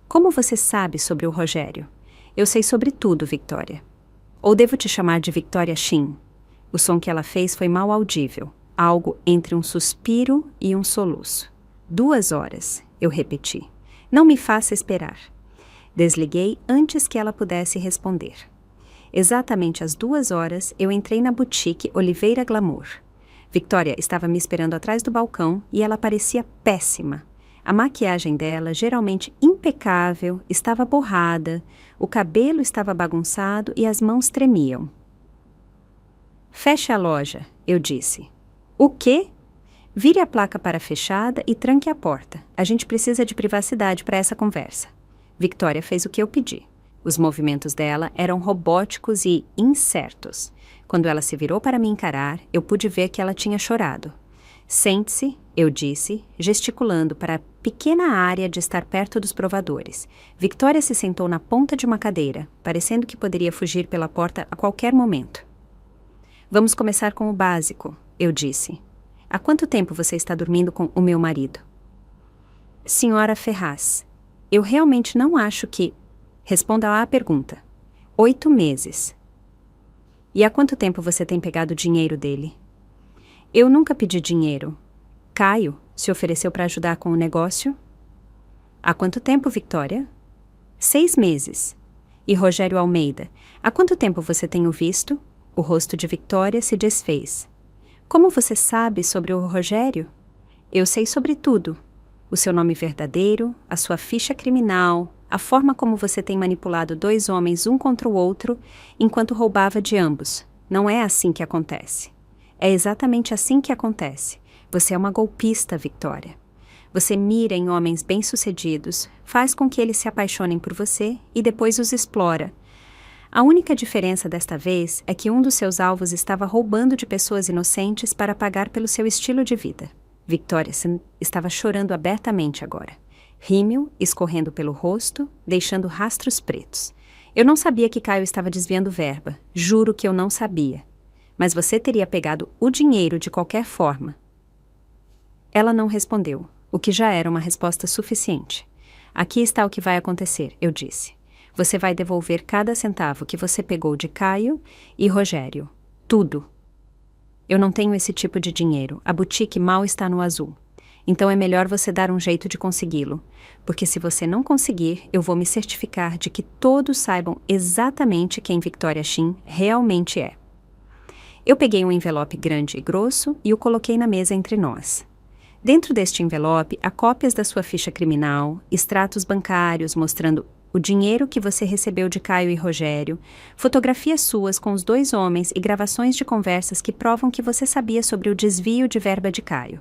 Como você sabe sobre o Rogério? Eu sei sobre tudo, Victoria. Ou devo te chamar de Victoria Shin? O som que ela fez foi mal audível. Algo entre um suspiro e um soluço. 2h, eu repeti. Não me faça esperar. Desliguei antes que ela pudesse responder. Exatamente às 2h, eu entrei na boutique Oliveira Glamour. Victoria estava me esperando atrás do balcão e ela parecia péssima. A maquiagem dela, geralmente impecável, estava borrada, o cabelo estava bagunçado e as mãos tremiam. Feche a loja, eu disse. O quê? Vire a placa para fechada e tranque a porta. A gente precisa de privacidade para essa conversa. Victoria fez o que eu pedi. Os movimentos dela eram robóticos e incertos. Quando ela se virou para me encarar, eu pude ver que ela tinha chorado. Sente-se, eu disse, gesticulando para a pequena área de estar perto dos provadores. Victoria se sentou na ponta de uma cadeira, parecendo que poderia fugir pela porta a qualquer momento. Vamos começar com o básico, eu disse. Há quanto tempo você está dormindo com o meu marido? Senhora Ferraz, eu realmente não acho que... Responda à pergunta. 8 meses. E há quanto tempo você tem pegado o dinheiro dele? Eu nunca pedi dinheiro. Caio se ofereceu para ajudar com o negócio? Há quanto tempo, Victoria? 6 meses. E Rogério Almeida, há quanto tempo você tem o visto? O rosto de Victoria se desfez. Como você sabe sobre o Rogério? Eu sei sobre tudo. O seu nome verdadeiro, a sua ficha criminal, a forma como você tem manipulado 2 homens um contra o outro enquanto roubava de ambos. Não é assim que acontece. É exatamente assim que acontece. Você é uma golpista, Victoria. Você mira em homens bem-sucedidos, faz com que eles se apaixonem por você e depois os explora. A única diferença desta vez é que um dos seus alvos estava roubando de pessoas inocentes para pagar pelo seu estilo de vida. Victoria estava chorando abertamente agora. Rímel escorrendo pelo rosto, deixando rastros pretos. Eu não sabia que Caio estava desviando verba. Juro que eu não sabia. Mas você teria pegado o dinheiro de qualquer forma. Ela não respondeu, o que já era uma resposta suficiente. Aqui está o que vai acontecer, eu disse. Você vai devolver cada centavo que você pegou de Caio e Rogério. Tudo. Eu não tenho esse tipo de dinheiro. A boutique mal está no azul. Então é melhor você dar um jeito de consegui-lo. Porque se você não conseguir, eu vou me certificar de que todos saibam exatamente quem Victoria Shin realmente é. Eu peguei um envelope grande e grosso e o coloquei na mesa entre nós. Dentro deste envelope, há cópias da sua ficha criminal, extratos bancários mostrando o dinheiro que você recebeu de Caio e Rogério, fotografias suas com os 2 homens e gravações de conversas que provam que você sabia sobre o desvio de verba de Caio.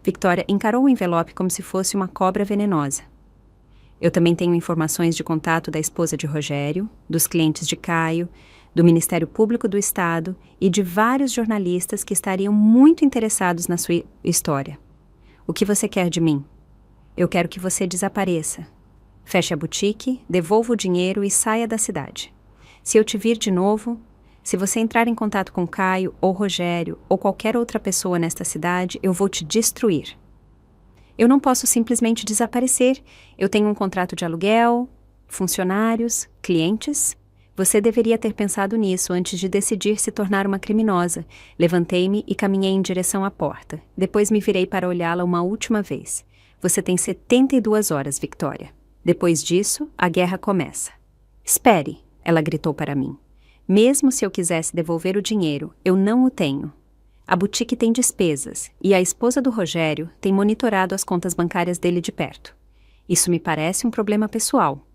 Victoria encarou o envelope como se fosse uma cobra venenosa. Eu também tenho informações de contato da esposa de Rogério, dos clientes de Caio, do Ministério Público do Estado e de vários jornalistas que estariam muito interessados na sua história. O que você quer de mim? Eu quero que você desapareça. Feche a boutique, devolva o dinheiro e saia da cidade. Se eu te vir de novo, se você entrar em contato com Caio ou Rogério ou qualquer outra pessoa nesta cidade, eu vou te destruir. Eu não posso simplesmente desaparecer. Eu tenho um contrato de aluguel. Funcionários? Clientes? Você deveria ter pensado nisso antes de decidir se tornar uma criminosa. Levantei-me e caminhei em direção à porta. Depois me virei para olhá-la uma última vez. Você tem 72 horas, Victoria. Depois disso, a guerra começa. Espere, ela gritou para mim. Mesmo se eu quisesse devolver o dinheiro, eu não o tenho. A boutique tem despesas, e a esposa do Rogério tem monitorado as contas bancárias dele de perto. Isso me parece um problema pessoal.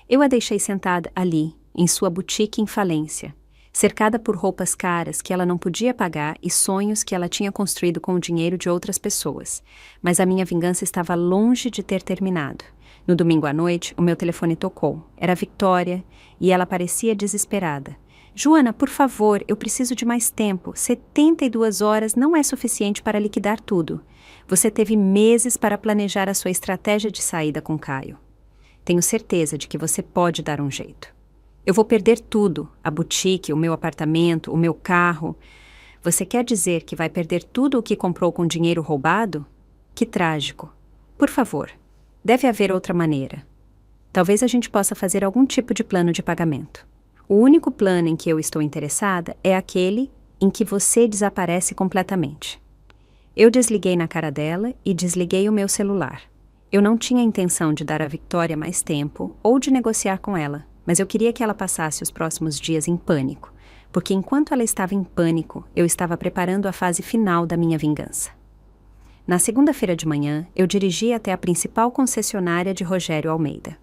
Eu a deixei sentada ali, em sua boutique em falência, cercada por roupas caras que ela não podia pagar e sonhos que ela tinha construído com o dinheiro de outras pessoas. Mas a minha vingança estava longe de ter terminado. No domingo à noite, o meu telefone tocou. Era Victoria, e ela parecia desesperada. Joana, por favor, eu preciso de mais tempo. 72 horas não é suficiente para liquidar tudo. Você teve meses para planejar a sua estratégia de saída com Caio. Tenho certeza de que você pode dar um jeito. Eu vou perder tudo, a boutique, o meu apartamento, o meu carro. Você quer dizer que vai perder tudo o que comprou com dinheiro roubado? Que trágico. Por favor, deve haver outra maneira. Talvez a gente possa fazer algum tipo de plano de pagamento. O único plano em que eu estou interessada é aquele em que você desaparece completamente. Eu desliguei na cara dela e desliguei o meu celular. Eu não tinha intenção de dar a Victoria mais tempo ou de negociar com ela, mas eu queria que ela passasse os próximos dias em pânico, porque enquanto ela estava em pânico, eu estava preparando a fase final da minha vingança. Na segunda-feira de manhã, eu dirigi até a principal concessionária de Rogério Almeida.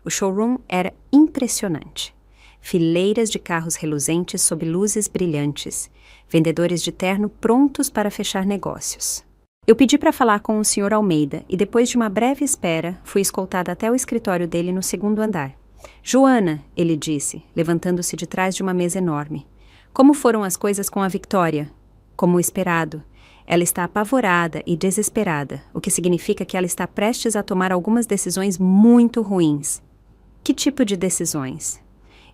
O showroom era impressionante. Fileiras de carros reluzentes sob luzes brilhantes, vendedores de terno prontos para fechar negócios. Eu pedi para falar com o Sr. Almeida e depois de uma breve espera, fui escoltada até o escritório dele no segundo andar. Joana, ele disse, levantando-se de trás de uma mesa enorme. Como foram as coisas com a Victoria? Como esperado. Ela está apavorada e desesperada, o que significa que ela está prestes a tomar algumas decisões muito ruins. Que tipo de decisões?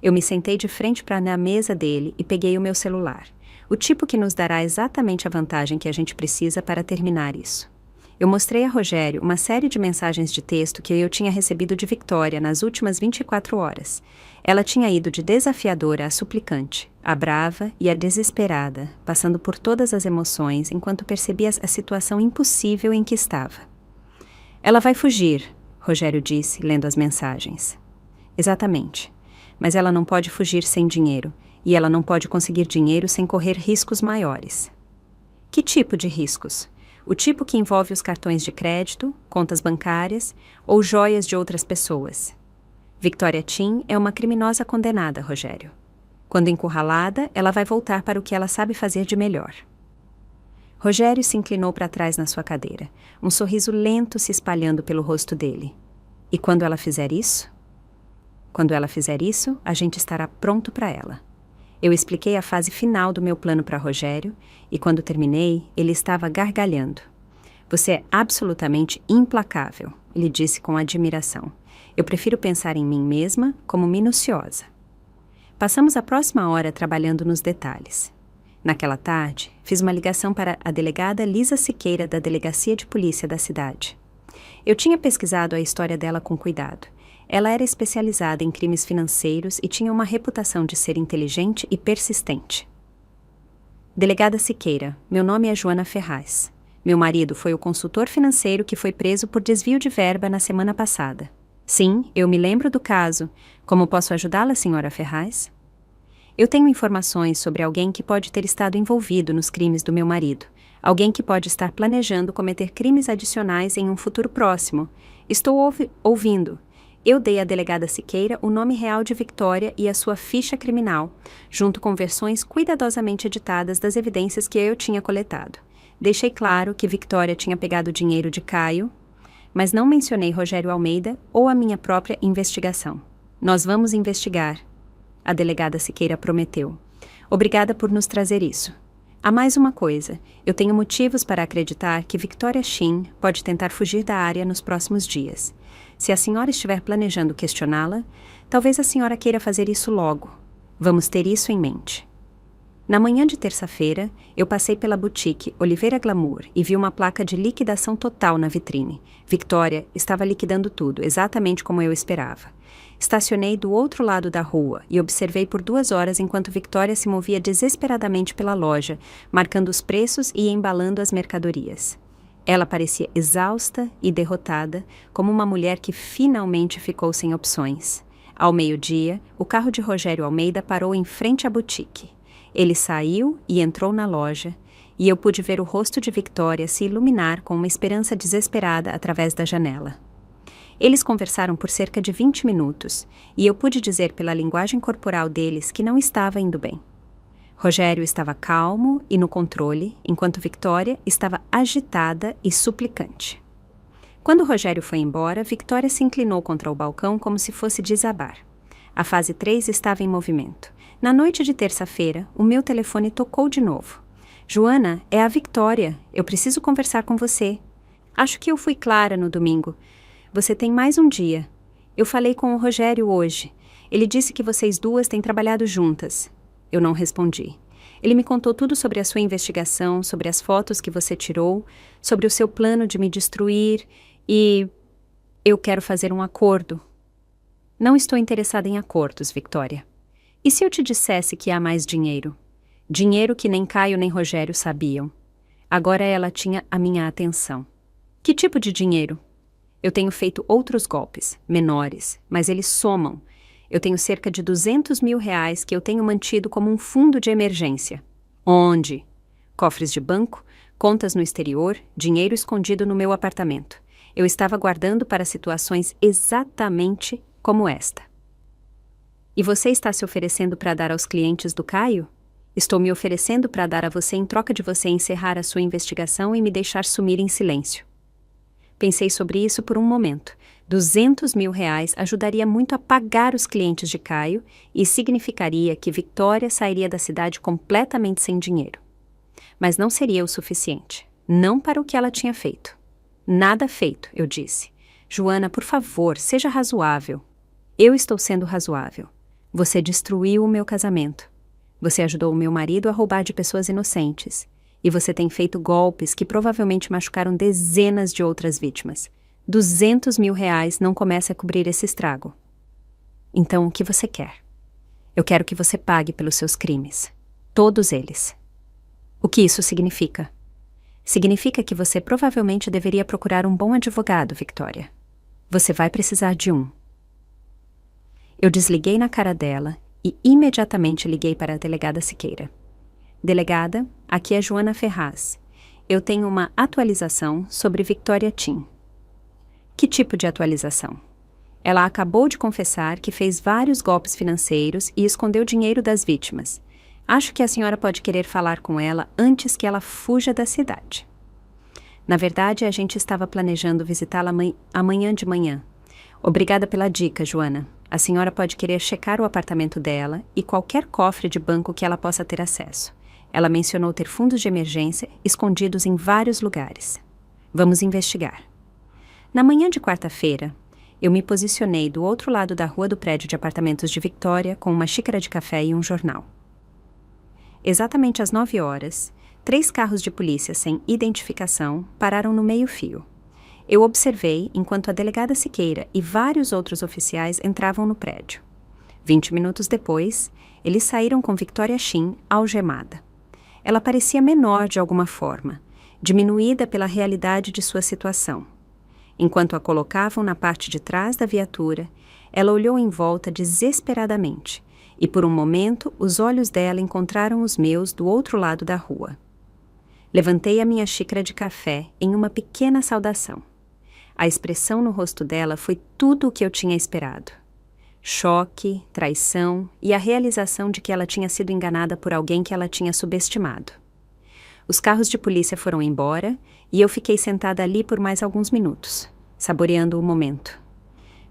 Eu me sentei de frente para a mesa dele e peguei o meu celular. O tipo que nos dará exatamente a vantagem que a gente precisa para terminar isso. Eu mostrei a Rogério uma série de mensagens de texto que eu tinha recebido de Victoria nas últimas 24 horas. Ela tinha ido de desafiadora a suplicante, a brava e a desesperada, passando por todas as emoções enquanto percebia a situação impossível em que estava. Ela vai fugir, Rogério disse, lendo as mensagens. Exatamente. Mas ela não pode fugir sem dinheiro, e ela não pode conseguir dinheiro sem correr riscos maiores. Que tipo de riscos? O tipo que envolve os cartões de crédito, contas bancárias ou joias de outras pessoas. Victoria Chin é uma criminosa condenada, Rogério. Quando encurralada, ela vai voltar para o que ela sabe fazer de melhor. Rogério se inclinou para trás na sua cadeira, um sorriso lento se espalhando pelo rosto dele. E quando ela fizer isso? Quando ela fizer isso, a gente estará pronto para ela. Eu expliquei a fase final do meu plano para Rogério e quando terminei, ele estava gargalhando. Você é absolutamente implacável, ele disse com admiração. Eu prefiro pensar em mim mesma como minuciosa. Passamos a próxima hora trabalhando nos detalhes. Naquela tarde, fiz uma ligação para a delegada Lisa Siqueira da Delegacia de Polícia da cidade. Eu tinha pesquisado a história dela com cuidado. Ela era especializada em crimes financeiros e tinha uma reputação de ser inteligente e persistente. Delegada Siqueira, meu nome é Joana Ferraz. Meu marido foi o consultor financeiro que foi preso por desvio de verba na semana passada. Sim, eu me lembro do caso. Como posso ajudá-la, senhora Ferraz? Eu tenho informações sobre alguém que pode ter estado envolvido nos crimes do meu marido. Alguém que pode estar planejando cometer crimes adicionais em um futuro próximo. Estou ouvindo. Eu dei à delegada Siqueira o nome real de Victoria e a sua ficha criminal, junto com versões cuidadosamente editadas das evidências que eu tinha coletado. Deixei claro que Victoria tinha pegado o dinheiro de Caio, mas não mencionei Rogério Almeida ou a minha própria investigação. Nós vamos investigar, a delegada Siqueira prometeu. Obrigada por nos trazer isso. Há mais uma coisa. Eu tenho motivos para acreditar que Victoria Chin pode tentar fugir da área nos próximos dias. Se a senhora estiver planejando questioná-la, talvez a senhora queira fazer isso logo. Vamos ter isso em mente. Na manhã de terça-feira, eu passei pela boutique Oliveira Glamour e vi uma placa de liquidação total na vitrine. Victoria estava liquidando tudo, exatamente como eu esperava. Estacionei do outro lado da rua e observei por 2 horas enquanto Victoria se movia desesperadamente pela loja, marcando os preços e embalando as mercadorias. Ela parecia exausta e derrotada, como uma mulher que finalmente ficou sem opções. Ao meio-dia, o carro de Rogério Almeida parou em frente à boutique. Ele saiu e entrou na loja, e eu pude ver o rosto de Victoria se iluminar com uma esperança desesperada através da janela. Eles conversaram por cerca de 20 minutos, e eu pude dizer pela linguagem corporal deles que não estava indo bem. Rogério estava calmo e no controle, enquanto Victoria estava agitada e suplicante. Quando Rogério foi embora, Victoria se inclinou contra o balcão como se fosse desabar. A fase 3 estava em movimento. Na noite de terça-feira, o meu telefone tocou de novo. Joana, é a Victoria. Eu preciso conversar com você. Acho que eu fui clara no domingo. Você tem mais um dia. Eu falei com o Rogério hoje. Ele disse que vocês duas têm trabalhado juntas. Eu não respondi. Ele me contou tudo sobre a sua investigação, sobre as fotos que você tirou, sobre o seu plano de me destruir e... Eu quero fazer um acordo. Não estou interessada em acordos, Victoria. E se eu te dissesse que há mais dinheiro? Dinheiro que nem Caio nem Rogério sabiam. Agora ela tinha a minha atenção. Que tipo de dinheiro? Eu tenho feito outros golpes, menores, mas eles somam. Eu tenho cerca de R$200 mil que eu tenho mantido como um fundo de emergência. Onde? Cofres de banco, contas no exterior, dinheiro escondido no meu apartamento. Eu estava guardando para situações exatamente como esta. E você está se oferecendo para dar aos clientes do Caio? Estou me oferecendo para dar a você em troca de você encerrar a sua investigação e me deixar sumir em silêncio. Pensei sobre isso por um momento. R$200 mil ajudaria muito a pagar os clientes de Caio e significaria que Victoria sairia da cidade completamente sem dinheiro. Mas não seria o suficiente. Não para o que ela tinha feito. Nada feito, eu disse. Joana, por favor, seja razoável. Eu estou sendo razoável. Você destruiu o meu casamento. Você ajudou o meu marido a roubar de pessoas inocentes. E você tem feito golpes que provavelmente machucaram dezenas de outras vítimas. R$200 mil não começa a cobrir esse estrago. Então, o que você quer? Eu quero que você pague pelos seus crimes. Todos eles. O que isso significa? Significa que você provavelmente deveria procurar um bom advogado, Victoria. Você vai precisar de um. Eu desliguei na cara dela e imediatamente liguei para a delegada Siqueira. Delegada, aqui é Joana Ferraz. Eu tenho uma atualização sobre Victoria Tim. Que tipo de atualização? Ela acabou de confessar que fez vários golpes financeiros e escondeu dinheiro das vítimas. Acho que a senhora pode querer falar com ela antes que ela fuja da cidade. Na verdade, a gente estava planejando visitá-la amanhã de manhã. Obrigada pela dica, Joana. A senhora pode querer checar o apartamento dela e qualquer cofre de banco que ela possa ter acesso. Ela mencionou ter fundos de emergência escondidos em vários lugares. Vamos investigar. Na manhã de quarta-feira, eu me posicionei do outro lado da rua do prédio de apartamentos de Victoria com uma xícara de café e um jornal. Exatamente às 9 horas, 3 carros de polícia sem identificação pararam no meio-fio. Eu observei enquanto a delegada Siqueira e vários outros oficiais entravam no prédio. 20 minutos depois, eles saíram com Victoria Shin algemada. Ela parecia menor de alguma forma, diminuída pela realidade de sua situação. Enquanto a colocavam na parte de trás da viatura, ela olhou em volta desesperadamente, e por um momento os olhos dela encontraram os meus do outro lado da rua. Levantei a minha xícara de café em uma pequena saudação. A expressão no rosto dela foi tudo o que eu tinha esperado. Choque, traição e a realização de que ela tinha sido enganada por alguém que ela tinha subestimado. Os carros de polícia foram embora e eu fiquei sentada ali por mais alguns minutos, saboreando o momento.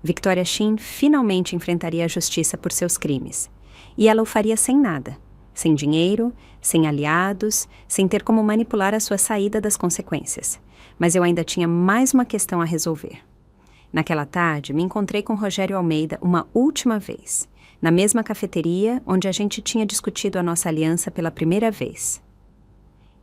Victoria Shin finalmente enfrentaria a justiça por seus crimes. E ela o faria sem nada, sem dinheiro, sem aliados, sem ter como manipular a sua saída das consequências. Mas eu ainda tinha mais uma questão a resolver. Naquela tarde, me encontrei com Rogério Almeida uma última vez. na mesma cafeteria onde a gente tinha discutido a nossa aliança pela primeira vez.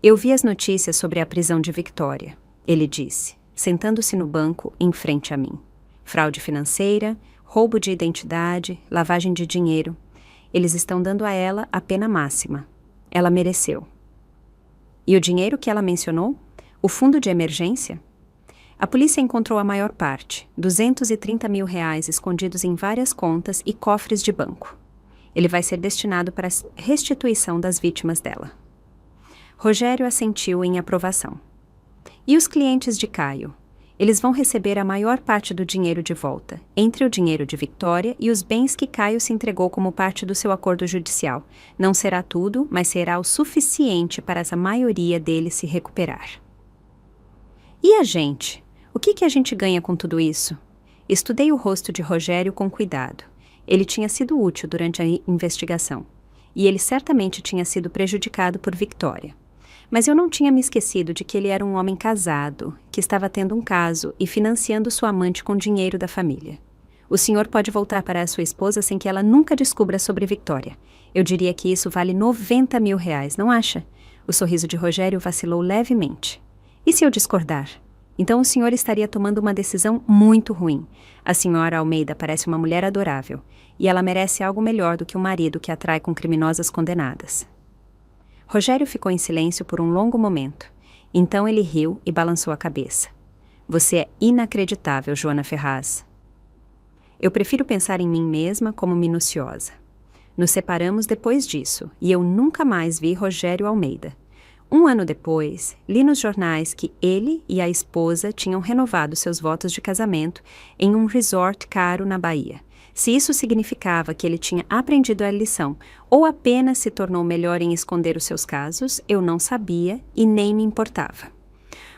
Eu vi as notícias sobre a prisão de Victoria, ele disse, sentando-se no banco em frente a mim. Fraude financeira, roubo de identidade, lavagem de dinheiro. Eles estão dando a ela a pena máxima. Ela mereceu. E o dinheiro que ela mencionou? O fundo de emergência? A polícia encontrou a maior parte, R$230 mil escondidos em várias contas e cofres de banco. Ele vai ser destinado para a restituição das vítimas dela. Rogério assentiu em aprovação. E os clientes de Caio? Eles vão receber a maior parte do dinheiro de volta, entre o dinheiro de Victoria e os bens que Caio se entregou como parte do seu acordo judicial. Não será tudo, mas será o suficiente para essa maioria deles se recuperar. E a gente? O que a gente ganha com tudo isso? Estudei o rosto de Rogério com cuidado. Ele tinha sido útil durante a investigação. E ele certamente tinha sido prejudicado por Victoria. Mas eu não tinha me esquecido de que ele era um homem casado, que estava tendo um caso e financiando sua amante com dinheiro da família. O senhor pode voltar para a sua esposa sem que ela nunca descubra sobre Victoria. Eu diria que isso vale R$90 mil, não acha? O sorriso de Rogério vacilou levemente. E se eu discordar? Então o senhor estaria tomando uma decisão muito ruim. A senhora Almeida parece uma mulher adorável, e ela merece algo melhor do que um marido que atrai com criminosas condenadas. Rogério ficou em silêncio por um longo momento. Então ele riu e balançou a cabeça. Você é inacreditável, Joana Ferraz. Eu prefiro pensar em mim mesma como minuciosa. Nos separamos depois disso, e eu nunca mais vi Rogério Almeida. Um ano depois, li nos jornais que ele e a esposa tinham renovado seus votos de casamento em um resort caro na Bahia. Se isso significava que ele tinha aprendido a lição ou apenas se tornou melhor em esconder os seus casos, eu não sabia e nem me importava.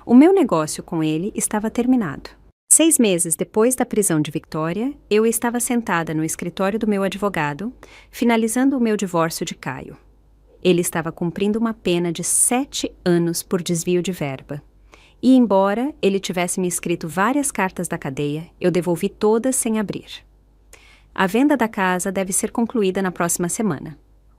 O meu negócio com ele estava terminado. 6 meses depois da prisão de Victoria, eu estava sentada no escritório do meu advogado, finalizando o meu divórcio de Caio. Ele estava cumprindo uma pena de 7 anos por desvio de verba. E embora ele tivesse me escrito várias cartas da cadeia, eu devolvi todas sem abrir. A venda da casa deve ser concluída na próxima semana.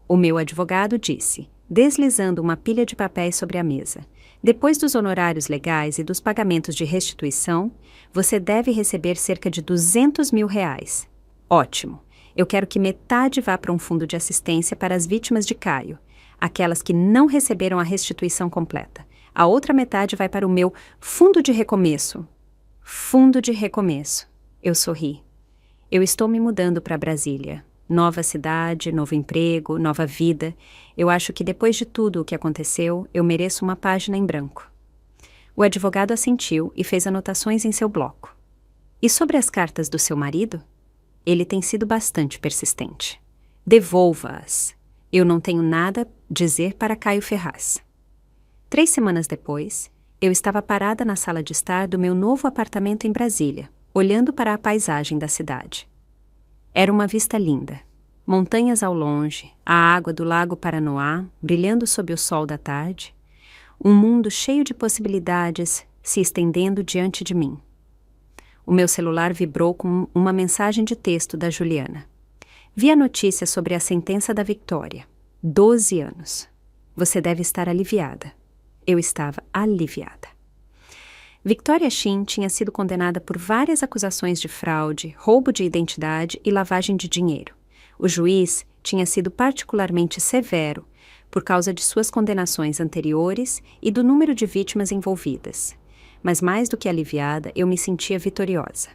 O meu advogado disse, deslizando uma pilha de papéis sobre a mesa. Depois dos honorários legais e dos pagamentos de restituição, você deve receber cerca de R$200 mil. Ótimo. Eu quero que metade vá para um fundo de assistência para as vítimas de Caio, aquelas que não receberam a restituição completa. A outra metade vai para o meu fundo de recomeço. Fundo de recomeço. Eu sorri. Eu estou me mudando para Brasília. Nova cidade, novo emprego, nova vida. Eu acho que depois de tudo o que aconteceu, eu mereço uma página em branco. O advogado assentiu e fez anotações em seu bloco. E sobre as cartas do seu marido? Ele tem sido bastante persistente. Devolva-as. Eu não tenho nada a dizer para Caio Ferraz. 3 semanas depois, eu estava parada na sala de estar do meu novo apartamento em Brasília, olhando para a paisagem da cidade. Era uma vista linda. Montanhas ao longe, a água do Lago Paranoá brilhando sob o sol da tarde, um mundo cheio de possibilidades se estendendo diante de mim. O meu celular vibrou com uma mensagem de texto da Juliana. Vi a notícia sobre a sentença da Victoria. 12 anos. Você deve estar aliviada. Eu estava aliviada. Victoria Shin tinha sido condenada por várias acusações de fraude, roubo de identidade e lavagem de dinheiro. O juiz tinha sido particularmente severo por causa de suas condenações anteriores e do número de vítimas envolvidas. Mas mais do que aliviada, eu me sentia vitoriosa.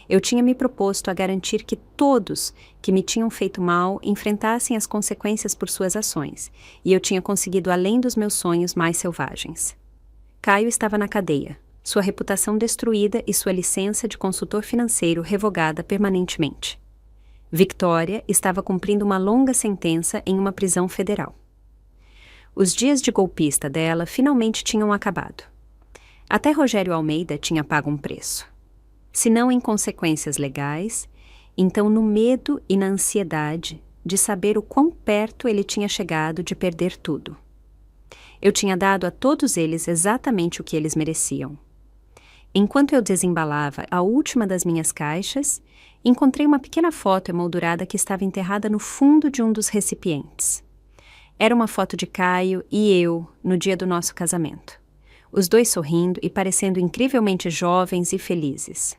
Eu tinha me proposto a garantir que todos que me tinham feito mal enfrentassem as consequências por suas ações, e eu tinha conseguido além dos meus sonhos mais selvagens. Caio estava na cadeia, sua reputação destruída e sua licença de consultor financeiro revogada permanentemente. Victoria estava cumprindo uma longa sentença em uma prisão federal. Os dias de golpista dela finalmente tinham acabado. Até Rogério Almeida tinha pago um preço. Se não em consequências legais, então no medo e na ansiedade de saber o quão perto ele tinha chegado de perder tudo. Eu tinha dado a todos eles exatamente o que eles mereciam. Enquanto eu desembalava a última das minhas caixas, Encontrei uma pequena foto emoldurada que estava enterrada no fundo de um dos recipientes. Era uma foto de Caio e eu no dia do nosso casamento. Os dois sorrindo e parecendo incrivelmente jovens e felizes.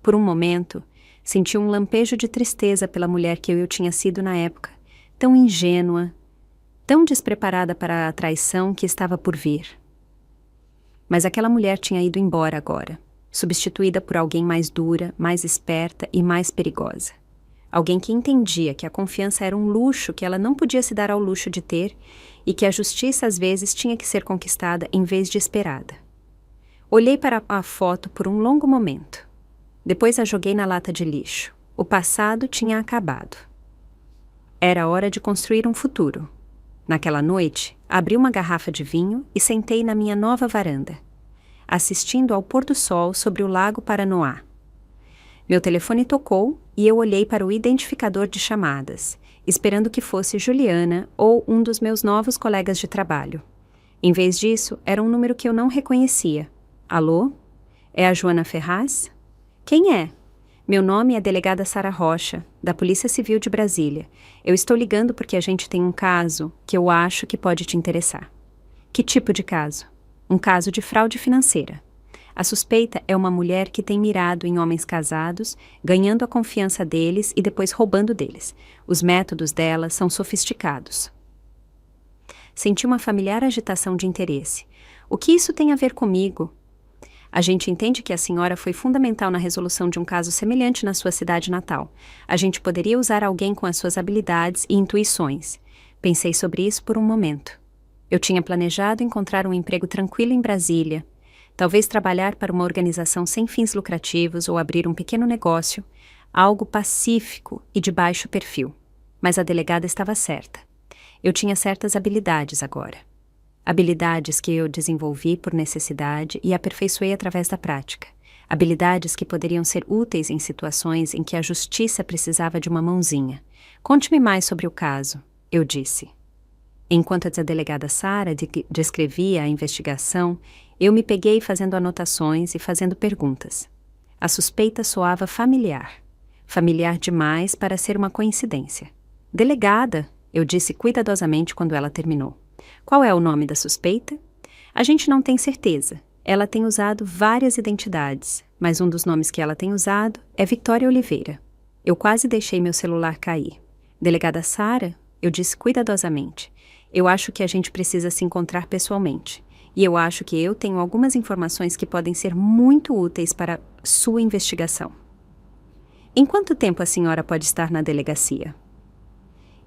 Por um momento, senti um lampejo de tristeza pela mulher que eu tinha sido na época, tão ingênua, tão despreparada para a traição que estava por vir. Mas aquela mulher tinha ido embora agora, substituída por alguém mais dura, mais esperta e mais perigosa. Alguém que entendia que a confiança era um luxo que ela não podia se dar ao luxo de ter e que a justiça às vezes tinha que ser conquistada em vez de esperada. Olhei para a foto por um longo momento. Depois a joguei na lata de lixo. O passado tinha acabado. Era hora de construir um futuro. Naquela noite, abri uma garrafa de vinho e sentei na minha nova varanda, assistindo ao pôr do sol sobre o lago Paranoá. Meu telefone tocou e eu olhei para o identificador de chamadas, esperando que fosse Juliana ou um dos meus novos colegas de trabalho. Em vez disso, era um número que eu não reconhecia. Alô? É a Joana Ferraz? Quem é? Meu nome é delegada Sara Rocha, da Polícia Civil de Brasília. Eu estou ligando porque a gente tem um caso que eu acho que pode te interessar. Que tipo de caso? Um caso de fraude financeira. A suspeita é uma mulher que tem mirado em homens casados, ganhando a confiança deles e depois roubando deles. Os métodos dela são sofisticados. Senti uma familiar agitação de interesse. O que isso tem a ver comigo? A gente entende que a senhora foi fundamental na resolução de um caso semelhante na sua cidade natal. A gente poderia usar alguém com as suas habilidades e intuições. Pensei sobre isso por um momento. Eu tinha planejado encontrar um emprego tranquilo em Brasília, talvez trabalhar para uma organização sem fins lucrativos ou abrir um pequeno negócio, algo pacífico e de baixo perfil. Mas a delegada estava certa. Eu tinha certas habilidades agora. Habilidades que eu desenvolvi por necessidade e aperfeiçoei através da prática. Habilidades que poderiam ser úteis em situações em que a justiça precisava de uma mãozinha. Conte-me mais sobre o caso, eu disse. Enquanto a delegada Sara descrevia a investigação, eu me peguei fazendo anotações e fazendo perguntas. A suspeita soava familiar. Familiar demais para ser uma coincidência. Delegada, eu disse cuidadosamente quando ela terminou. Qual é o nome da suspeita? A gente não tem certeza. Ela tem usado várias identidades, mas um dos nomes que ela tem usado é Victoria Oliveira. Eu quase deixei meu celular cair. Delegada Sara, eu disse cuidadosamente. Eu acho que a gente precisa se encontrar pessoalmente. E eu acho que eu tenho algumas informações que podem ser muito úteis para sua investigação. Em quanto tempo a senhora pode estar na delegacia?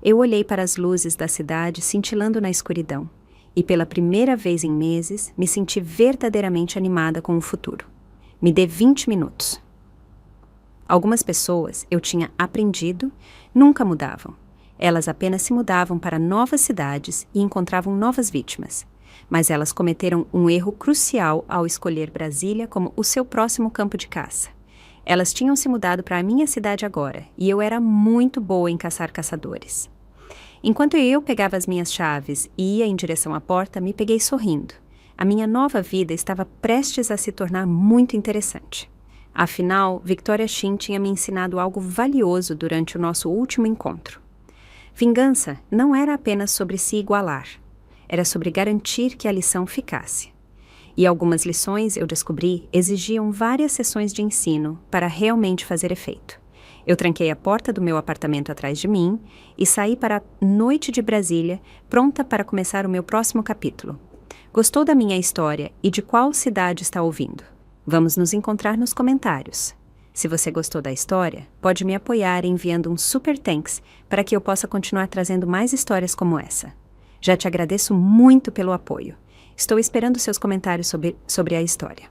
Eu olhei para as luzes da cidade cintilando na escuridão, e pela primeira vez em meses me senti verdadeiramente animada com o futuro. Me dê 20 minutos. Algumas pessoas, eu tinha aprendido, nunca mudavam. Elas apenas se mudavam para novas cidades e encontravam novas vítimas. Mas elas cometeram um erro crucial ao escolher Brasília como o seu próximo campo de caça. Elas tinham se mudado para a minha cidade agora, e eu era muito boa em caçar caçadores. Enquanto eu pegava as minhas chaves e ia em direção à porta, me peguei sorrindo. A minha nova vida estava prestes a se tornar muito interessante. Afinal, Victoria Shin tinha me ensinado algo valioso durante o nosso último encontro. Vingança não era apenas sobre se igualar. Era sobre garantir que a lição ficasse. E algumas lições, eu descobri, exigiam várias sessões de ensino para realmente fazer efeito. Eu tranquei a porta do meu apartamento atrás de mim e saí para a noite de Brasília, pronta para começar o meu próximo capítulo. Gostou da minha história e de qual cidade está ouvindo? Vamos nos encontrar nos comentários. Se você gostou da história, pode me apoiar enviando um super thanks para que eu possa continuar trazendo mais histórias como essa. Já te agradeço muito pelo apoio. Estou esperando seus comentários sobre a história.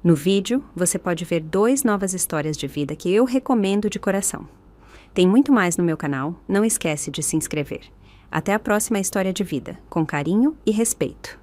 No vídeo, você pode ver 2 novas histórias de vida que eu recomendo de coração. Tem muito mais no meu canal, não esquece de se inscrever. Até a próxima história de vida, com carinho e respeito.